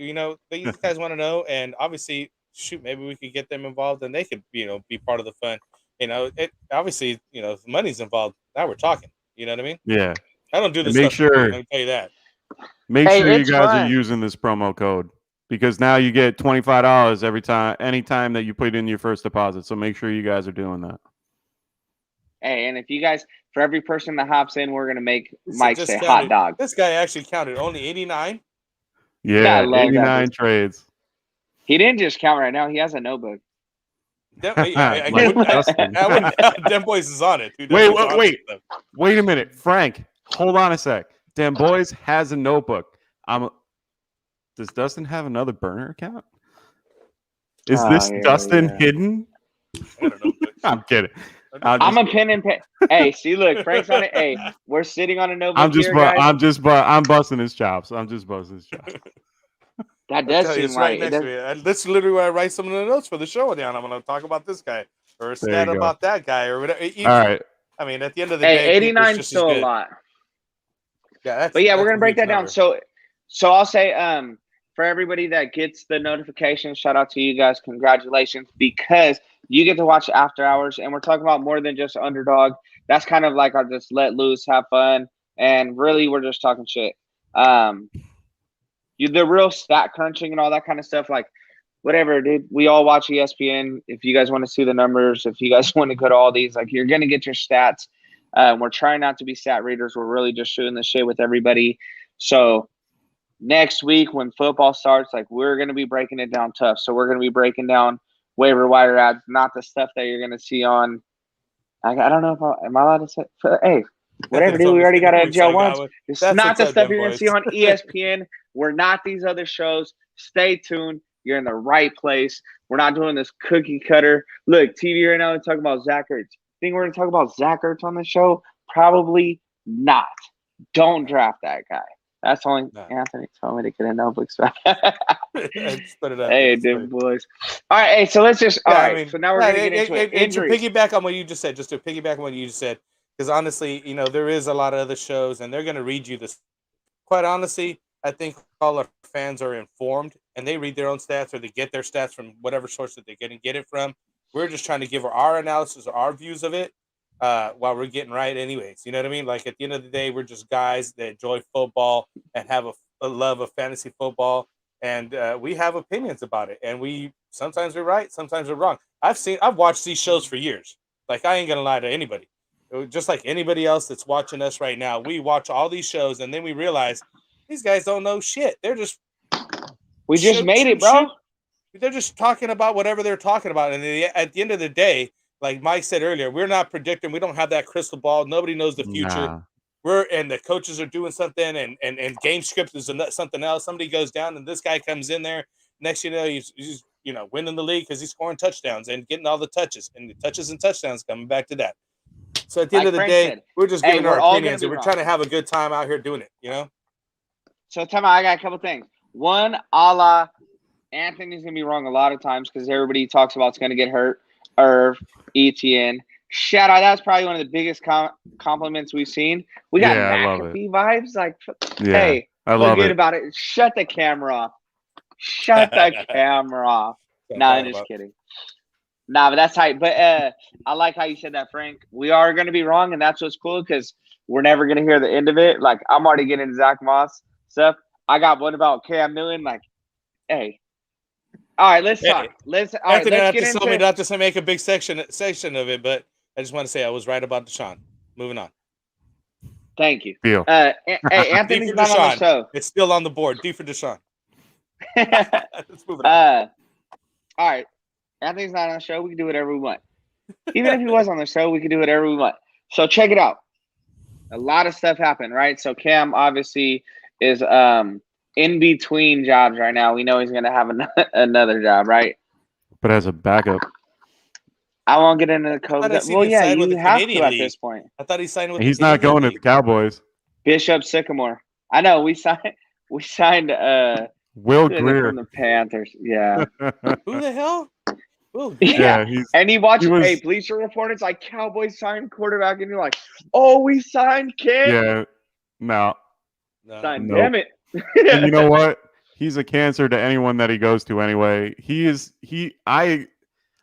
these guys want to know, and obviously, shoot, maybe we could get them involved and they could, be part of the fun. Obviously, if money's involved, now we're talking. You know what I mean? Yeah. I don't do this. Make sure. I'm gonna tell you that. Make sure you guys are using this promo code because now you get $25 anytime that you put in your first deposit. So make sure you guys are doing that. Hey, and if you guys, for every person that hops in, we're gonna make Mike say hot dog. This guy actually counted only 89. Yeah, 89 trades. He didn't just count right now. He has a notebook. Dem Boys is on it. Dude. Wait a minute, Frank. Hold on a sec. Dem Boys has a notebook. Does Dustin have another burner account? Is this Dustin hidden? I don't know. I'm kidding. I'm a pen and pen. Hey, see, look, Frank's on it. Hey, we're sitting on a notebook. I'm busting his chops. I'm just busting his chops. That does seem right next to me. That's literally where I write some of the notes for the show down. I'm going to talk about this guy or a stat about that guy or whatever. All right. I mean, at the end of the day, 89 is still a lot. Yeah, we're going to break that down. So I'll say, for everybody that gets the notification, shout out to you guys. Congratulations, because you get to watch After Hours, and we're talking about more than just Underdog. That's kind of like I'll just let loose, have fun, and really we're just talking shit. The real stat crunching and all that kind of stuff, like whatever, dude. We all watch ESPN. If you guys want to see the numbers, if you guys want to go to all these, like you're gonna get your stats. We're trying not to be stat readers. We're really just shooting the shit with everybody. So next week when football starts, like we're gonna be breaking it down tough. So we're gonna be breaking down waiver wire ads, not the stuff that you're gonna see on. I don't know if am I allowed to say. Hey, Whatever, dude. We already got out of jail once. It's That's not the what's up, stuff them you're going to boys. see on ESPN. We're not these other shows. Stay tuned. You're in the right place. We're not doing this cookie cutter. Look, TV right now, they're talking about Zach Ertz. Think we're going to talk about Zach Ertz on the show? Probably not. Don't draft that guy. That's only Anthony told me to get a notebook. Hey, dude, boys. All right, hey, so let's just so now we're going to get into it. Injuries. To piggyback on what you just said, because honestly, there is a lot of other shows, and they're going to read you this. Quite honestly, I think all our fans are informed, and they read their own stats, or they get their stats from whatever source that they get it from. We're just trying to give our analysis, our views of it, while we're getting right anyways. You know what I mean? Like, at the end of the day, we're just guys that enjoy football and have a love of fantasy football, and we have opinions about it, and sometimes we're right, sometimes we're wrong. I've watched these shows for years. Like, I ain't gonna lie to anybody. Just like anybody else that's watching us right now, we watch all these shows, and then we realize these guys don't know shit. They're just made it, bro. They're just talking about whatever they're talking about, and at the end of the day, like Mike said earlier, we're not predicting. We don't have that crystal ball. Nobody knows the future. And the coaches are doing something, and game script is something else. Somebody goes down, and this guy comes in there. Next, he's winning the league because he's scoring touchdowns and getting all the touches, and the touches and touchdowns coming back to that. So at the end of the day, we're just giving our opinions, and we're trying to have a good time out here doing it. So tell me, I got a couple things. One, a la Anthony's gonna be wrong a lot of times because everybody talks about it's gonna get hurt. Irv, ETN. Shout out. That's probably one of the biggest compliments we've seen. We got McAfee vibes. Like, hey, I love it about it. Shut the camera off. Shut the camera off. No, I'm just kidding. Nah, but that's tight. But I like how you said that, Frank. We are going to be wrong, and that's what's cool because we're never going to hear the end of it. Like, I'm already getting Zach Moss stuff. I got one about Cam Newton. Like, hey. All right, let's talk. Let's get into it. Not to make a big section of it, but I just want to say I was right about Deshaun. Moving on. Thank you. Hey, Anthony's not on the show. It's still on the board. D for Deshaun. Let's move on. All right. Anthony's not on the show. We can do whatever we want. Even if he was on the show, we can do whatever we want. So check it out. A lot of stuff happened, right? So Cam obviously is in between jobs right now. We know he's going to have another job, right? But as a backup. I won't get into the COVID. Well, yeah, you have to at this point. I thought he signed with. He's not going to the Cowboys. Bishop Sycamore. I know we signed. Will Greer from the Panthers. Yeah. Who the hell? Yeah, and he watched Bleacher Report. It's like Cowboys signed quarterback, and you're like, oh, we signed Cam. Yeah. No. Damn it. And you know what? He's a cancer to anyone that he goes to anyway.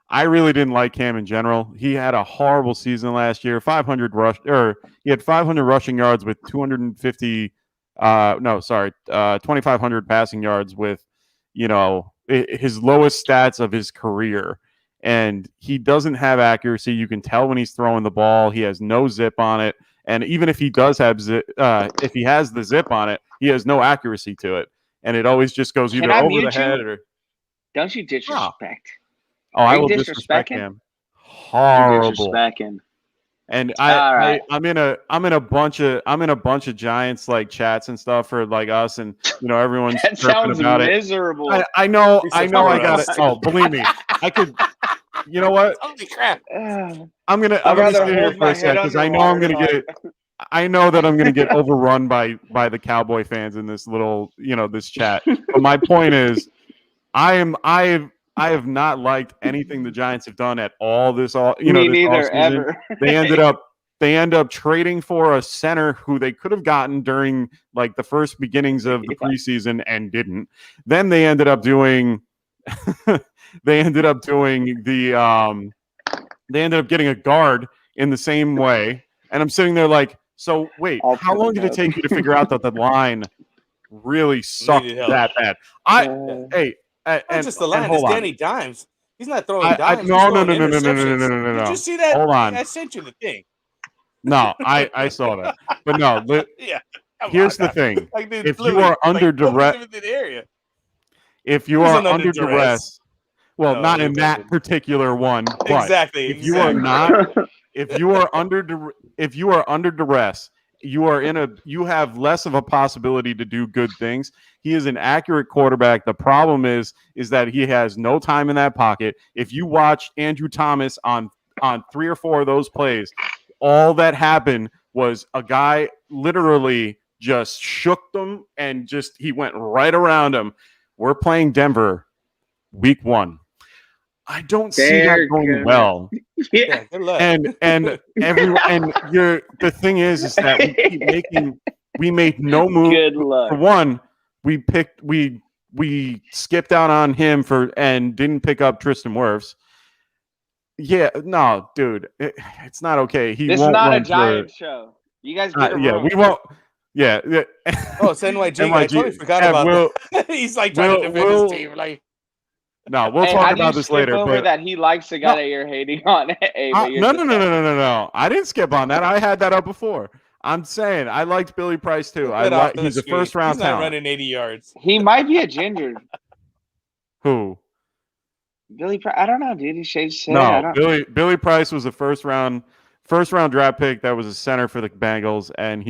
I really didn't like Cam in general. He had a horrible season last year. He had 500 rushing yards with 250 2,500 passing yards with, his lowest stats of his career. And he doesn't have accuracy. You can tell when he's throwing the ball. He has no zip on it. And even if he does have if he has the zip on it, he has no accuracy to it. And it always just goes either over the head or. Don't you disrespect? Oh, I will disrespect him. Horrible. Disrespect him. And I'm in a bunch of Giants like chats and stuff for like us, and everyone's that sounds about miserable. I know. I got it. Oh, believe me, I could. You know what? Holy crap! I'm gonna sit here for a second because I know I'm gonna get. I know that I'm gonna get overrun by the Cowboy fans in this little this chat. But my point is, I have not liked anything the Giants have done at all. Me neither, ever. They end up trading for a center who they could have gotten during like the first beginnings of the preseason and didn't. Then they ended up doing getting a guard in the same way. And I'm sitting there like, so wait, how long did it take you to figure out that the line really sucked that bad? Not just the line. It's Danny Dimes. He's not throwing dimes. No. Did you see that? Hold on. I sent you the thing. No, I saw that. But no, here's the thing. Like, dude, if you are under duress, well, not in that particular one. But exactly. If you are not, if you are under duress, you have less of a possibility to do good things. He is an accurate quarterback. The problem is that he has no time in that pocket. If you watch Andrew Thomas on 3 or 4 of those plays, all that happened was a guy literally just shook them and he went right around him. We're playing Denver week 1. I don't see that going well. Yeah, good luck. And the thing is that we made no move. Good luck. For one, we skipped out on him and didn't pick up Tristan Wirfs. Yeah, no, dude, it's not okay. This is not a Giants show. You guys get it wrong. We won't. Yeah. Oh, it's NYG. I totally forgot about that. He's like trying to defend his team. Like, no, we'll talk about this later. But that he likes the guy that you're hating on. No. I didn't skip on that. I had that up before. I'm saying I liked Billy Price too. He's a first round talent. He's not running 80 yards. He might be a ginger. Who? Billy Price. I don't know, dude. He shaves his head. No, Billy Price was a first round draft pick that was a center for the Bengals, and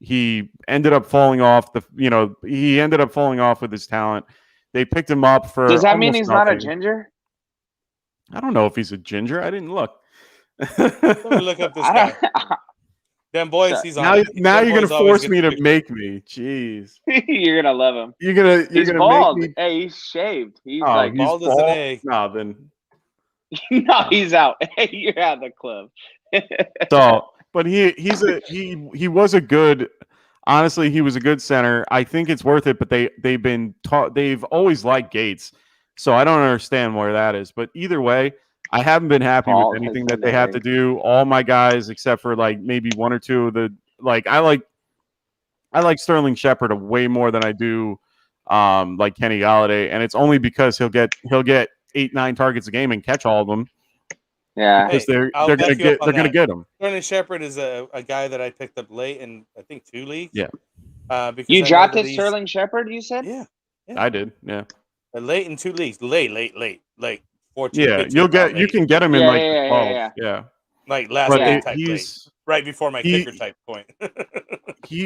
he ended up falling off he ended up falling off with his talent. They picked him up for. Does that mean he's nothing. not a ginger? I don't know if he's a ginger. I didn't look. Let me look up this guy. Them boys, he's on. Now you're gonna force me to make me. Jeez. You're gonna love him. You're gonna bald. Make me. Hey, he's shaved. He's like bald as an egg. No, then. No, he's out. Hey, you're out of the club. But he was a good. Honestly, he was a good center. I think it's worth it, but they've always liked Gates, so I don't understand where that is. But either way, I haven't been happy with anything that they have to do. All my guys, except for like maybe 1 or 2 of the I like Sterling Shepard way more than I do like Kenny Golladay, and it's only because he'll get 8-9 targets a game and catch all of them. Yeah, because they're gonna get him. Sterling Shepard is a guy that I picked up late in I think 2 leagues. Yeah, because you drafted Sterling Shepard. You said, yeah, I did. Yeah, late in 2 leagues. Late. Like 14. Yeah, you can get him in yeah. Like last week type late, right before my kicker type point.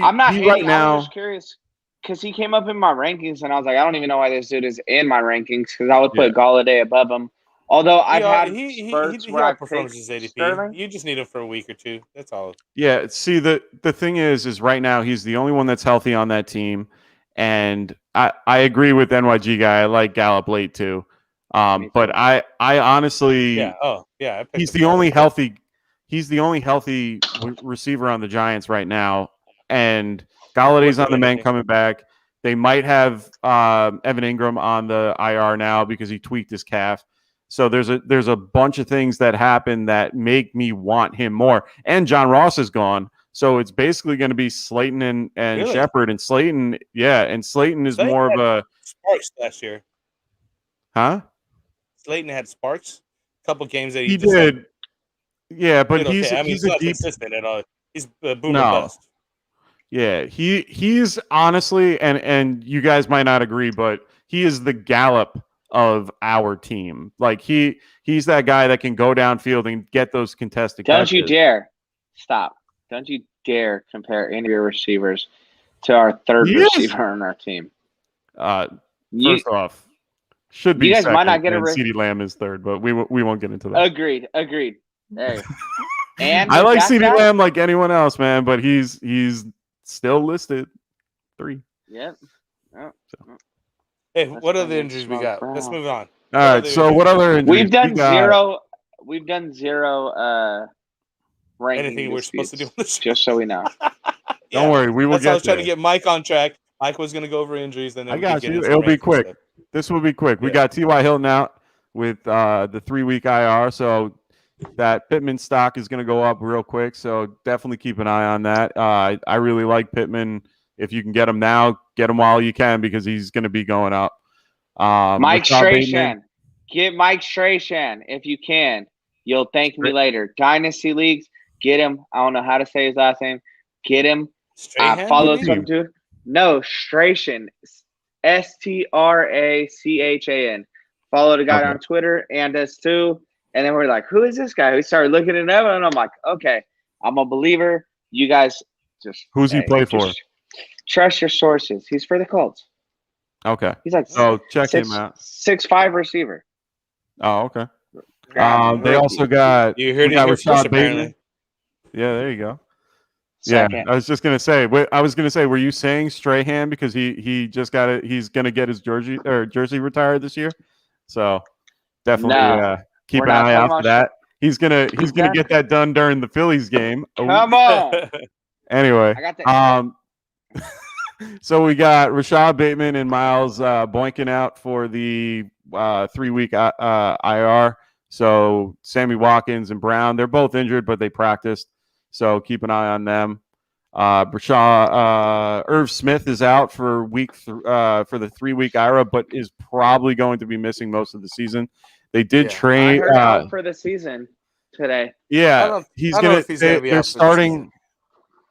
I'm not hating, right now. I'm just curious because he came up in my rankings, and I was like, I don't even know why this dude is in my rankings because I would put Golladay above him. Although I've had spurts where I performs his ADP. Sterling. You just need him for a week or 2. That's all. Yeah. See, the thing is right now he's the only one that's healthy on that team, and I agree with NYG guy. I like Gallup late too. But I honestly, he's the only healthy. He's the only healthy receiver on the Giants right now, and Galladay's on the mend coming back. They might have Evan Ingram on the IR now because he tweaked his calf. So there's a bunch of things that happen that make me want him more. And John Ross is gone, so it's basically going to be Slayton and really? Shepard. And Slayton, Slayton is more of a Sparks last year, huh? Slayton had Sparks, a couple games that he did. Yeah, but he's a deep consistent at all. He's a boom no. bust. Yeah, he's honestly, and you guys might not agree, but he is the Gallup of our team. Like he's that guy that can go downfield and get those contested catches. Don't you dare stop. Don't you dare compare any of your receivers to our third receiver on our team. First off, should be you guys second, might not get a CeeDee Lamb is third, but we won't get into that. Agreed. Hey. And I like CeeDee Lamb like anyone else, man, but he's still listed 3. Yep. Oh. Hey, what other injuries we got? Let's move on. All right. So what other injuries? We've done zero. We've done zero. Ranking anything we're supposed to do on the show. Just so we know. Don't worry, we will get. I was trying to get Mike on track. Mike was going to go over injuries, then I got you. It'll be quick. Stuff. This will be quick. We got T.Y. Hilton out with the 3-week IR, so that Pittman stock is going to go up real quick. So definitely keep an eye on that. I really like Pittman. If you can get him now, get him while you can because he's going to be going up. Mike Strachan. Get Mike Strachan if you can. You'll thank me later. Dynasty leagues, get him. I don't know how to say his last name. Get him. I follow some dude. No, Strachan. Strachan. Follow the guy on Twitter and us too. And then we're like, who is this guy? We started looking it up, and I'm like, okay, I'm a believer. You guys just Who's he play for? Trust your sources. He's for the Colts. Okay. He's like, check him out. 6'5" receiver. Oh, okay. They also got Rashad Bateman. Yeah, there you go. Second. Yeah, I was just gonna say. Were you saying Strahan because he just got it? He's gonna get his jersey retired this year. So definitely keep an eye out for that. He's gonna get that done during the Phillies game. Come on. Anyway, I got that. So we got Rashad Bateman and Miles Boykin out for the 3-week IR. So Sammy Watkins and Brown, they're both injured, but they practiced. So keep an eye on them. Irv Smith is out for the 3-week IRA, but is probably going to be missing most of the season. They did trade I heard out for the season today. Yeah, they're starting.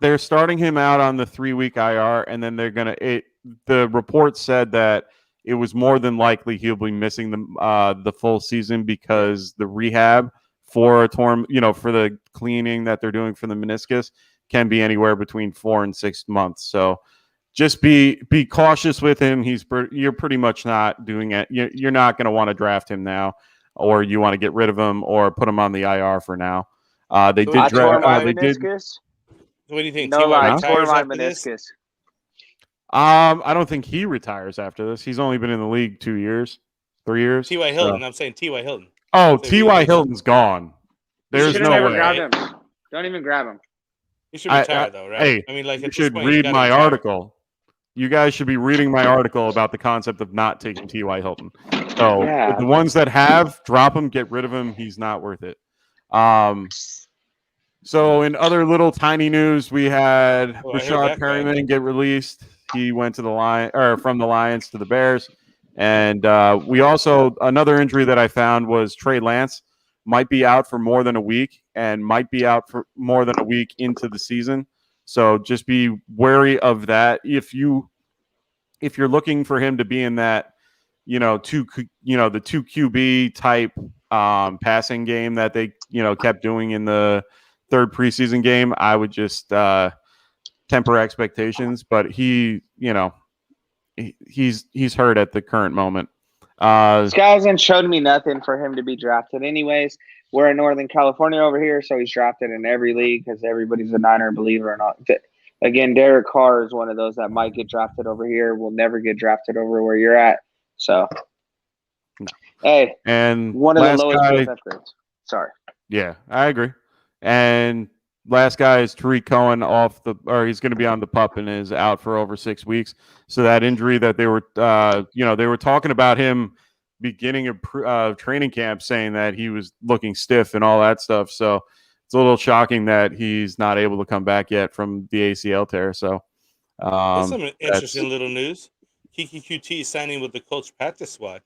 They're starting him out on the 3-week IR, and then the report said that it was more than likely he'll be missing the full season because the rehab for a torn, for the cleaning that they're doing for the meniscus can be anywhere between 4 and 6 months. So just be cautious with him. You're pretty much not doing it. You're not going to want to draft him now, or you want to get rid of him or put him on the IR for now. They did draft. Meniscus. What do you think? No, I tore my meniscus. I don't think he retires after this. He's only been in the league 2 years, 3 years. T.Y. Hilton. So. I'm saying T.Y. Hilton. Oh, T.Y. Hilton's gone. There's no way. Grabbed him. Don't even grab him. He should retire, though, right? Hey, I mean, like, you should read my article. You guys should be reading my article about the concept of not taking T.Y. Hilton. So the ones that have, drop him, get rid of him. He's not worth it. So in other little tiny news, we had Rashad Perryman get released. He went to from the Lions to the Bears. And we also, another injury that I found was Trey Lance might be out for more than a week and might be out for more than a week into the season. So just be wary of that. If you're looking for him to be in that, the 2 QB type passing game that they, kept doing in the third preseason game, I would just temper expectations. But he's hurt at the current moment. This guy hasn't showed me nothing for him to be drafted. Anyways, we're in Northern California over here, so he's drafted in every league because everybody's a Niner believer. Again, Derek Carr is one of those that might get drafted over here. Will never get drafted over where you're at. So, hey, and one of the lowest upgrades. Sorry. Yeah, I agree. And last guy is Tariq Cohen he's going to be on the PUP and is out for over 6 weeks. So that injury that they were, they were talking about him beginning of training camp, saying that he was looking stiff and all that stuff. So it's a little shocking that he's not able to come back yet from the ACL tear. So that's some interesting little news. Kiki QT is signing with the Colts practice squad.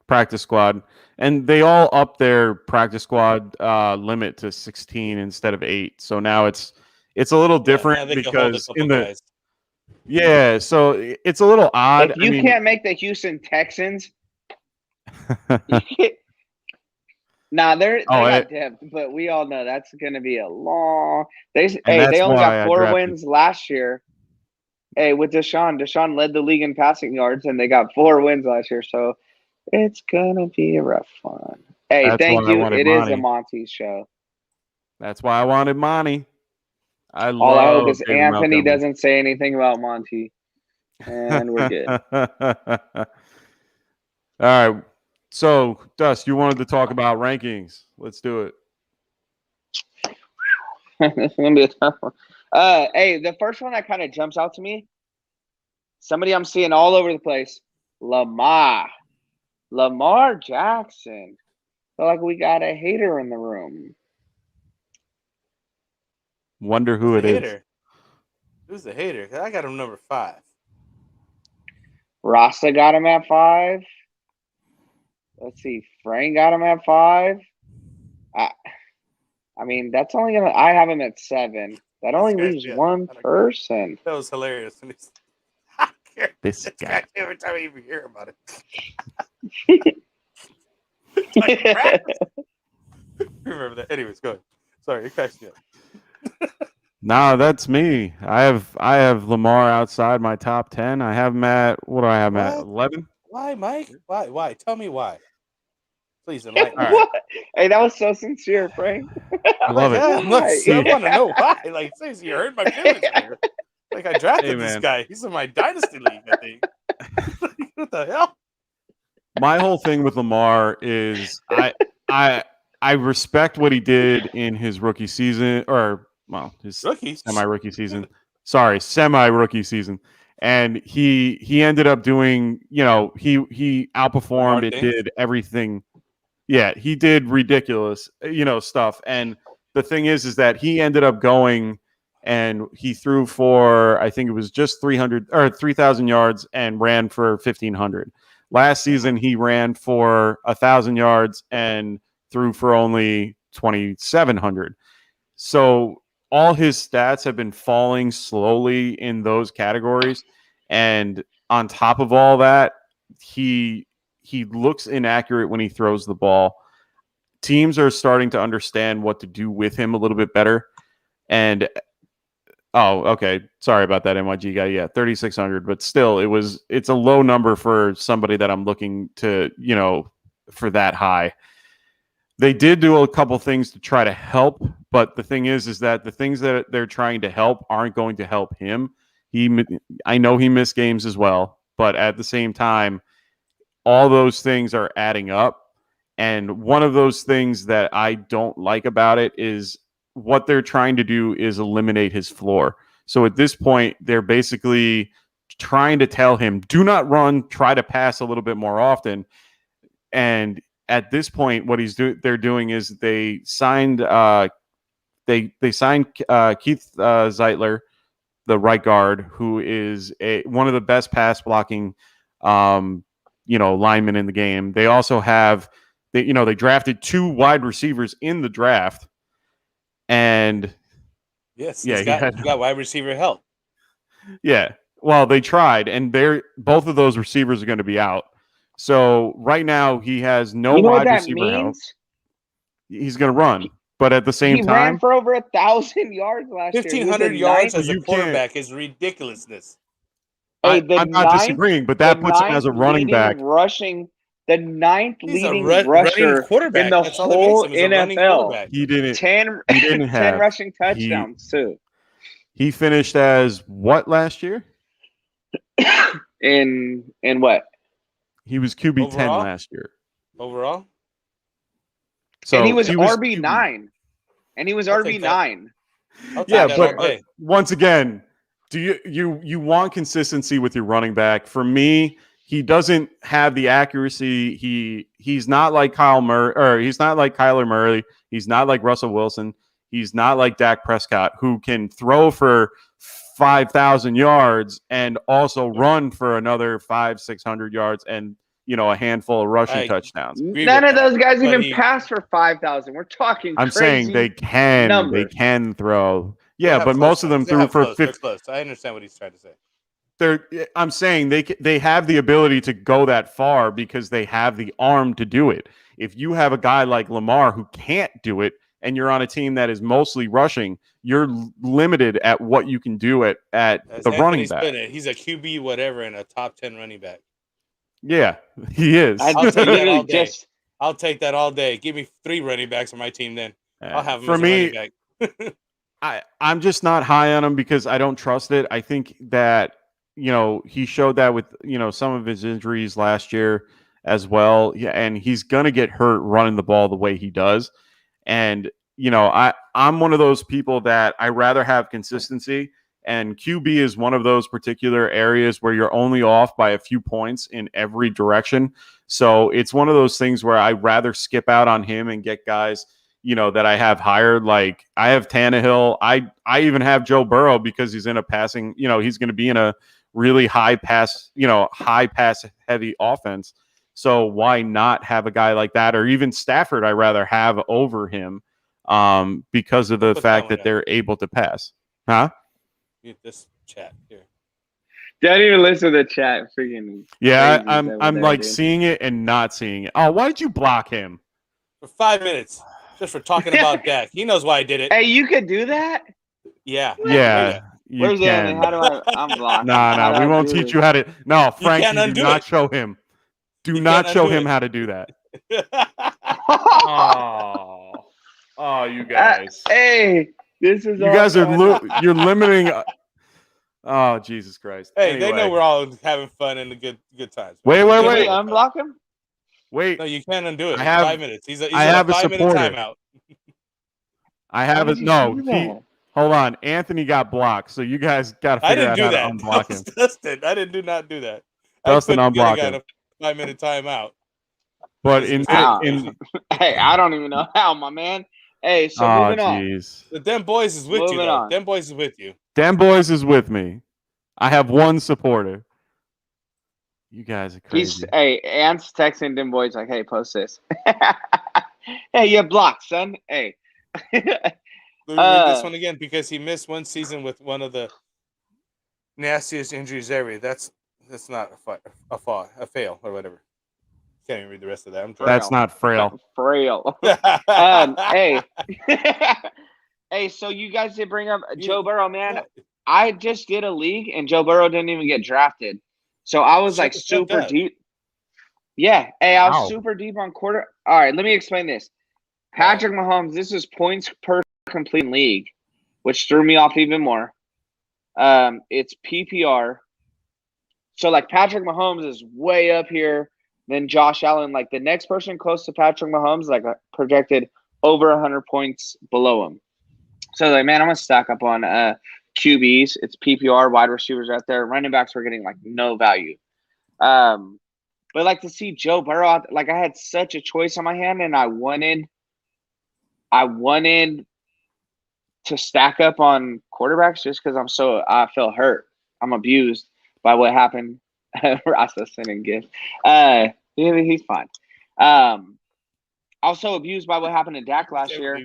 Practice squad. And they all upped their practice squad limit to 16 instead of 8. So now it's a little different because so it's a little odd. If you can't make the Houston Texans, they're not depth, but we all know that's going to be a long. They only got 4 wins last year. Hey, with Deshaun led the league in passing yards, and they got 4 wins last year. So it's gonna be a rough one. Hey, thank you. It is a Monty show. That's why I wanted Monty. All I hope is Anthony doesn't say anything about Monty, and we're good. All right. So, Dust, you wanted to talk about rankings. Let's do it. It's gonna be a tough one. Hey, the first one that kind of jumps out to me, somebody I'm seeing all over the place, Lamar Jackson. Feel like we got a hater in the room. Wonder who it is. Who's the hater? Because I got him number 5. Rasta got him at 5. Let's see. Frank got him at 5. I mean, that's only gonna. I have him at 7. That only leaves one person. That was hilarious. This guy. Every time I even hear about it. Remember that. Anyways, go ahead. Sorry, it cracks me up. Nah, that's me. I have Lamar outside my top 10. I have him at, what do I have him at? 11? Why, Mike? Why? Tell me why. Please enlighten me. What? Hey, that was so sincere, Frank. I love it. Yeah, I Why? want to know why. Like, seriously, you hurt my feelings here. Like, I drafted this guy. He's in my dynasty league, I think. What the hell? My whole thing with Lamar is I respect what he did in his rookie season, or well, his semi-rookie season. Sorry, semi-rookie season. And he ended up doing, he outperformed and did everything. Yeah, he did ridiculous, stuff. And the thing is that he ended up going and he threw for, I think it was just 3,000 yards and ran for 1,500. Last season, he ran for 1,000 yards and threw for only 2,700. So all his stats have been falling slowly in those categories. And on top of all that, he looks inaccurate when he throws the ball. Teams are starting to understand what to do with him a little bit better. And oh, okay. Sorry about that, NYG guy. Yeah, 3,600, but still, it's a low number for somebody that I'm looking to, for that high. They did do a couple things to try to help, but the thing is that the things that they're trying to help aren't going to help him. I know he missed games as well, but at the same time, all those things are adding up. And one of those things that I don't like about it is what they're trying to do is eliminate his floor. So at this point, they're basically trying to tell him, do not run, try to pass a little bit more often. And at this point, what they're doing is they signed Keith Zeitler, the right guard, who is one of the best pass blocking linemen in the game. They also have they drafted 2 wide receivers in the draft. And yes, he got wide receiver help. Yeah, well, they tried, and both of those receivers are going to be out. So right now he has no wide receiver help. He's going to run, but at the same time, he ran for over 1,000 yards last year. 1,500 yards as a quarterback is ridiculousness. Hey, I'm not disagreeing, but that puts him as a running back. The 9th leading rusher in the whole NFL. He didn't 10 rushing touchdowns too. He finished as what last year? in what? He was QB 10 last year. Overall? So and he was RB9. And he was RB9. Yeah, but once again, do you want consistency with your running back? For me, he doesn't have the accuracy. He's not like Kyler Murray. He's not like Russell Wilson. He's not like Dak Prescott, who can throw for 5,000 yards and also run for another 500-600 yards and a handful of rushing touchdowns. None of those guys even pass for 5,000. We're talking. I'm saying they can. Numbers. They can throw. Yeah, but most of them threw for 50. I understand what he's trying to say. I'm saying they have the ability to go that far because they have the arm to do it. If you have a guy like Lamar who can't do it, and you're on a team that is mostly rushing, you're limited at what you can do at the running back. He's a QB whatever and a top 10 running back. Yeah, he is. I'll take that all day. I'll take that all day. Give me 3 running backs on my team then. I'll have him as a running back. I'm just not high on him because I don't trust it. I think that he showed that with some of his injuries last year as well. Yeah, and he's gonna get hurt running the ball the way he does. And I'm one of those people that I rather have consistency, and QB is one of those particular areas where you're only off by a few points in every direction. So it's one of those things where I rather skip out on him and get guys that I have higher. Like I have Tannehill. I even have Joe Burrow because he's in a passing. He's going to be in a really high pass heavy offense. So why not have a guy like that, or even Stafford? I rather have over him because of the fact that they're able to pass. Huh? Get this chat here. Don't even listen to the chat. Freaking Yeah, crazies over I'm there, like dude. seeing it and not seeing it. Oh, why did you block him? For 5 minutes, just for talking about Dak. He knows why I did it. Hey, you could do that? Yeah. Yeah, you Where's Anthony? can. How do I? I'm blocked. Nah, we won't teach you how to. No, Frank, can't you do undo not it. show him. Do You not can't show undo him it. how to do that. Oh, you Hey, this is. You guys are you're limiting. Oh, Jesus Christ! Hey, anyway. they know we're all having fun and the good times. Wait. Did we unblock him? Wait. No, you can't undo it. I have 5 minutes. He's I have a a 5-minute supporter. timeout. I have Why it. did you No, do he. that? Hold on. Anthony got blocked, so you guys got to I figure didn't out do how that. to unblock him. Dustin, I did not do that. Dustin, I put the other unblock guy him. in a 5-minute timeout. But Because in, he was acting in crazy. Hey, I don't even know how, my man. Hey, so oh, moving on. jeez. The Dem Boys is with you, Moving though. on. Dem Boys is with you. Dan Boys is with me. I have one supporter. You guys are crazy. Ant's texting them boys like, hey, post this. Hey, you're blocked, son. Hey. Let me read this one again because he missed one season with one of the nastiest injuries ever. That's not a fail or whatever. Can't even read the rest of that. I'm trying. That's not frail. Frail. Hey. Hey, so you guys did bring up Joe Burrow, man. I just did a league and Joe Burrow didn't even get drafted. So I was like super deep. Yeah. Hey, I was super deep on quarter. All right, let me explain this. Patrick Mahomes, this is points per complete league, which threw me off even more. It's PPR. So like Patrick Mahomes is way up here than Josh Allen. Like the next person close to Patrick Mahomes, like projected over 100 points below him. So like, man, I'm gonna stack up on QBs. It's PPR, wide receivers out there. Running backs were getting like no value. But like to see Joe Burrow out, like I had such a choice on my hand, and I wanted to stack up on quarterbacks just because I feel hurt. I'm abused by what happened. Rasta sending gifts. He's fine. Also abused by what happened to Dak last year.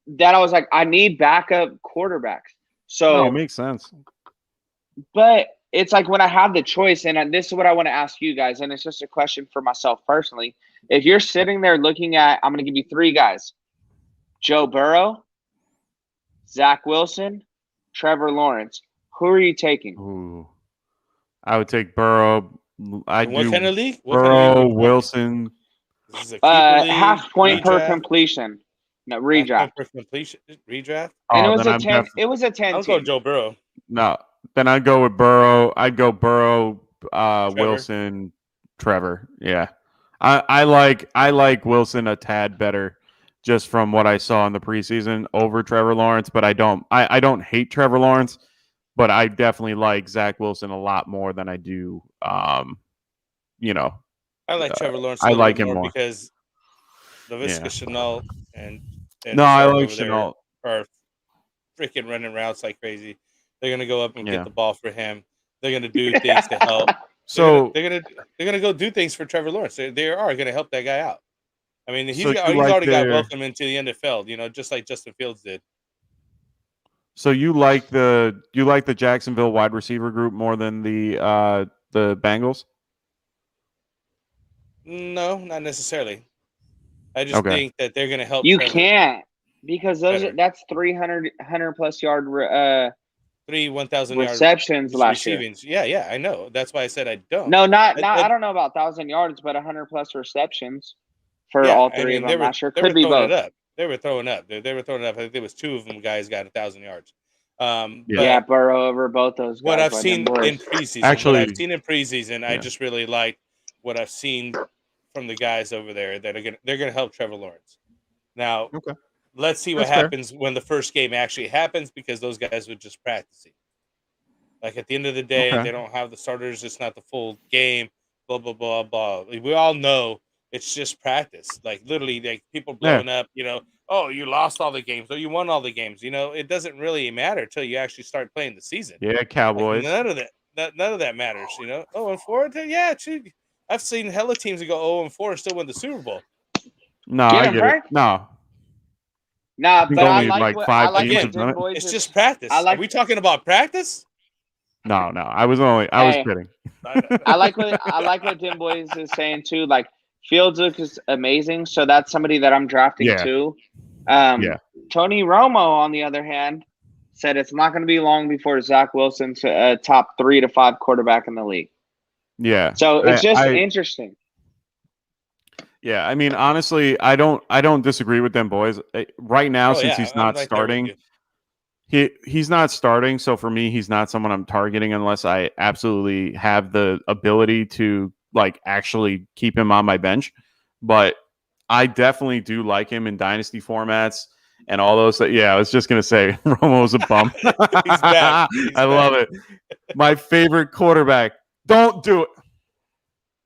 That I was like, I need backup quarterbacks. So it makes sense. But it's like when I have the choice, and this is what I want to ask you guys, and it's just a question for myself personally. If you're sitting there looking at, I'm going to give you three guys: Joe Burrow, Zach Wilson, Trevor Lawrence. Who are you taking? Ooh. I would take Burrow. I what do kind of league? Burrow, Wilson. This is a keeper league, half point per redraft? completion. No, redraft. Half point per completion, redraft. And Oh, it was then a I'm 10. It was a 10. I'll go Joe Burrow. No, then I'd go with Burrow. I'd go Burrow, Wilson, Trevor. Yeah, I like Wilson a tad better, just from what I saw in the preseason over Trevor Lawrence. But I don't hate Trevor Lawrence, but I definitely like Zach Wilson a lot more than I do. I like Trevor Lawrence. I like him more because LaVisca Chenault and no, I Shark like over there Chenault. are freaking running routes like crazy. They're gonna go up and get the ball for him. They're gonna do things to help. So they're gonna go do things for Trevor Lawrence. They are gonna help that guy out. I mean, he's already got welcomed into the NFL. Just like Justin Fields did. So you like the Jacksonville wide receiver group more than the Bengals? No, not necessarily. I just think that they're going to help. You Trevor can't because that's 300 plus yard 1,000 receptions yard last year. Yeah, I know. That's why I said I don't. No, I don't know about 1,000 yards, but 100 plus receptions for all three of them last year. Could be both. They were throwing up. They were throwing up. I think there was two of them guys got 1,000 yards. Yeah, Burrow over both those guys. What I've seen in preseason, I just really like what I've seen from the guys over there that they're gonna help Trevor Lawrence. Now, let's see what happens when the first game actually happens, because those guys were just practicing. Like at the end of the day, they don't have the starters. It's not the full game. Blah blah blah blah. We all know it's just practice. Like literally, like people blowing up. Oh, you lost all the games, or you won all the games. It doesn't really matter until you actually start playing the season. Yeah, Cowboys. Like, none of that matters. 0-4. Yeah, I've seen hella teams that go 0-4 and still win the Super Bowl. No, I get it. No, but I like like what, 5 I like teams. Boys it's just practice. Are we talking about practice? No. I was kidding. I like what Dim Boys is saying too. Like Fields looks amazing, so that's somebody that I'm drafting too. Tony Romo, on the other hand, said it's not going to be long before Zach Wilson's a top 3 to 5 quarterback in the league. Yeah. So it's just interesting. Yeah, I mean, honestly, I don't disagree with them boys right now since he's not starting. He's not starting, so for me, he's not someone I'm targeting unless I absolutely have the ability to like actually keep him on my bench. But I definitely do like him in dynasty formats and all those. Yeah, I was just gonna say Romo's a bum. He's back. I love it. My favorite quarterback. Don't do it.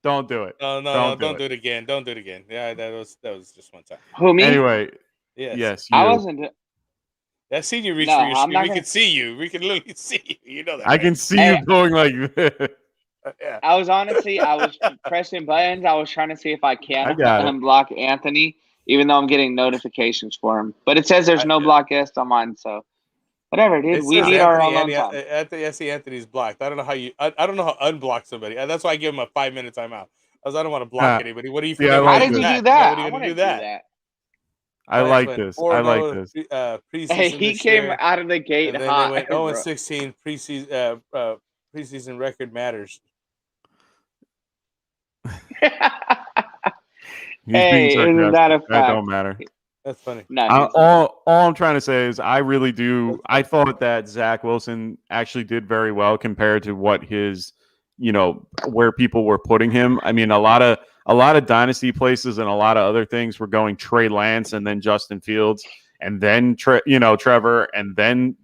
Don't do it. No, don't do it again. Don't do it again. Yeah, that was just one time. Who, me? Anyway, yes, you. I wasn't. That senior reach for your screen. We can see you. We can literally see you. You know that. I can see you going like this. Yeah. I was pressing buttons. I was trying to see if I can unblock Anthony, even though I'm getting notifications for him. But it says there's no block guest on mine, so whatever, dude. We need our own time. I see Anthony's blocked. I don't know how I don't know how to unblock somebody. That's why I give him a 5-minute timeout. I don't want to block anybody. What do you? How did you do that? What are you gonna do that? I like this. I like this. Hey, he came out of the gate and hot. Then they went 0-16 preseason. Preseason record matters. Hey, isn't that a fact? That don't matter. That's funny. All I'm trying to say is I really do. I thought that Zach Wilson actually did very well compared to what his, where people were putting him. I mean, a lot of dynasty places and a lot of other things were going Trey Lance and then Justin Fields and then Trevor and then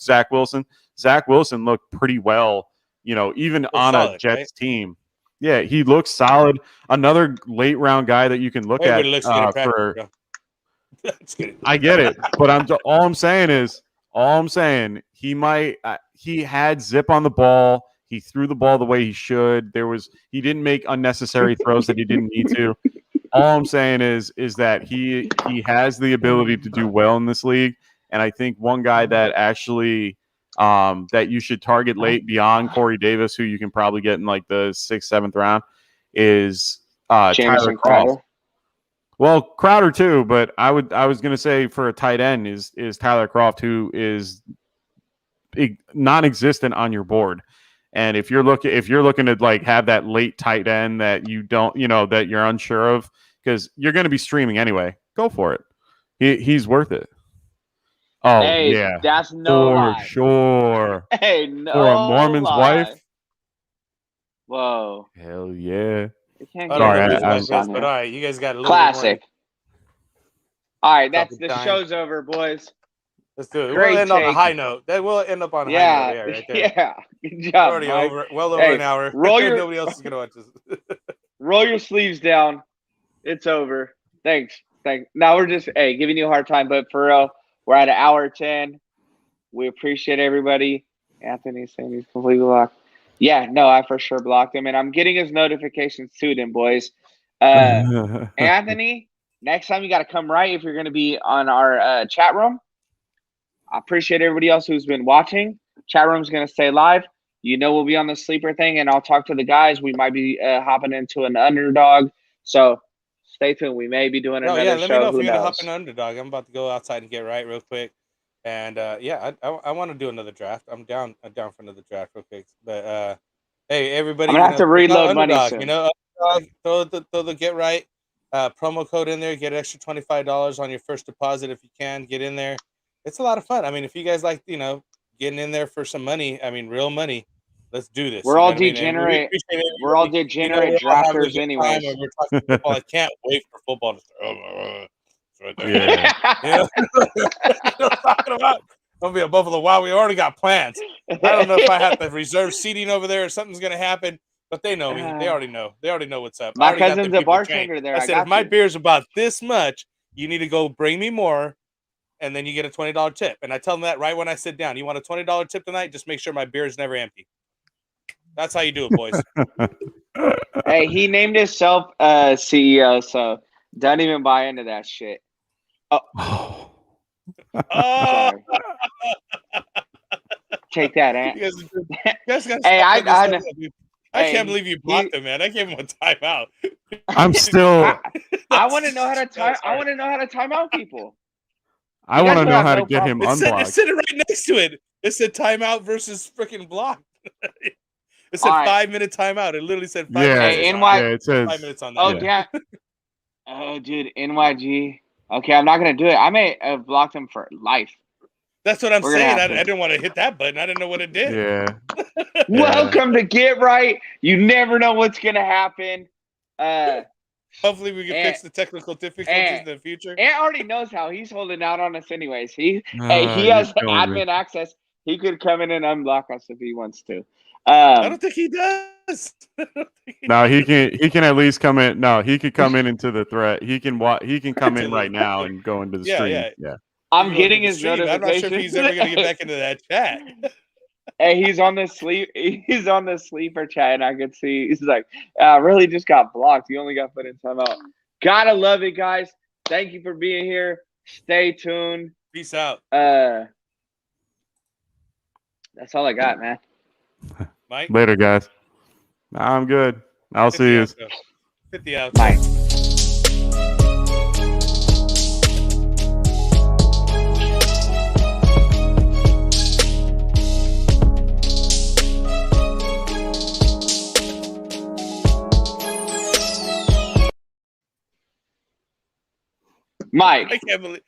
Zach Wilson. Zach Wilson looked pretty well, even on a Jets team. Yeah, he looks solid. Another late round guy that you can look at for. I get it, but all I'm saying he had zip on the ball. He threw the ball the way he should. He didn't make unnecessary throws that he didn't need to. All I'm saying is that he has the ability to do well in this league, and I think one guy that actually that you should target late beyond Corey Davis, who you can probably get in like the 6th, 7th round, is Tyler Croft. Well, Crowder too, but I was going to say for a tight end is Tyler Croft, who is non-existent on your board. And if you're looking to like have that late tight end that you don't, that you're unsure of, because you're going to be streaming anyway, go for it. He's worth it. Oh, hey, yeah. That's no lie. For sure. Hey, no For a Mormon's lie. wife? Whoa. Hell yeah. Sorry, but all right, you guys got a little classic. All right, the show's over, boys. Let's do it. We'll end on a high note. That will end up on a high note. Yeah, right there. Yeah. Good job. Already over an hour. Nobody else is gonna watch this. Roll your sleeves down. It's over. Thanks. Now we're just giving you a hard time, but for real, we're at an hour 10. We appreciate everybody. Anthony's saying he's completely blocked. Yeah, no, I for sure blocked him, and I'm getting his notifications too, then, boys. Anthony, next time you got to come right if you're going to be on our chat room. I appreciate everybody else who's been watching. Chat room's going to stay live. We'll be on the sleeper thing, and I'll talk to the guys. We might be hopping into an Underdog, so stay tuned. We may be doing another show. Let me know if you're going to hop in Underdog. I'm about to go outside and get right real quick. And I want to do another draft. I'm down for another draft real quick. But hey, everybody, I'm gonna have to reload money soon. Throw the get right promo code in there. Get an extra $25 on your first deposit if you can. Get in there. It's a lot of fun. I mean, if you guys like getting in there for some money, I mean, real money, let's do this. We're all degenerate. We're all degenerate drafters anyway. We're talking football. I can't wait for football to start. Right there. Yeah. I'm talking about. Gonna be a Buffalo Wild. We already got plans. I don't know if I have to reserve seating over there or something's gonna happen, but they know me. They already know. They already know what's up. My cousin's a bartender there. I said, if my beer's about this much, you need to go bring me more, and then you get a $20 tip. And I tell them that right when I sit down. You want a $20 tip tonight? Just make sure my beer is never empty. That's how you do it, boys. Hey, he named himself CEO, so don't even buy into that shit. Oh. Take that, Ant. You guys gotta Hey, stop putting this stuff up, dude. I hey, can't believe you blocked him, man. I gave him a timeout. I'm still. I want to know how to time. I want to know how to time out people. I You want guys to would know have how no to get him problem. It unblocked. said it right next to it. It said timeout versus freaking block. It said All right. 5-minute timeout. It literally said 5 Yeah, minutes. Hey, All NY right, yeah, it says. 5 minutes on that. Oh, Yeah. damn. Oh, dude, NYG. Okay, I'm not gonna do it. I may have blocked him for life. That's what I'm We're gonna saying. I have to. didn't want to hit that button. I didn't know what it did. Yeah. Welcome to Get Right. You never know what's gonna happen. Hopefully, we can Ant- fix the technical difficulties in the future. Ant already knows how. He's holding out on us anyways. He You're has killing me. admin access. He could come in and unblock us if he wants to. I don't think he does. No, he can at least come in. No, he could come in into the threat. He can come in right now and go into the stream. Yeah. I'm He getting goes his to the stream. notifications. I'm not sure if he's ever going to get back into that chat. Hey, he's on the sleeper chat, and I could see he's like, I really just got blocked. He only got put in timeout. Gotta love it, guys. Thank you for being here. Stay tuned. Peace out. That's all I got, man. Mike? Later, guys. I'm good. I'll see you. 50 out. Bye. Mike. I can't believe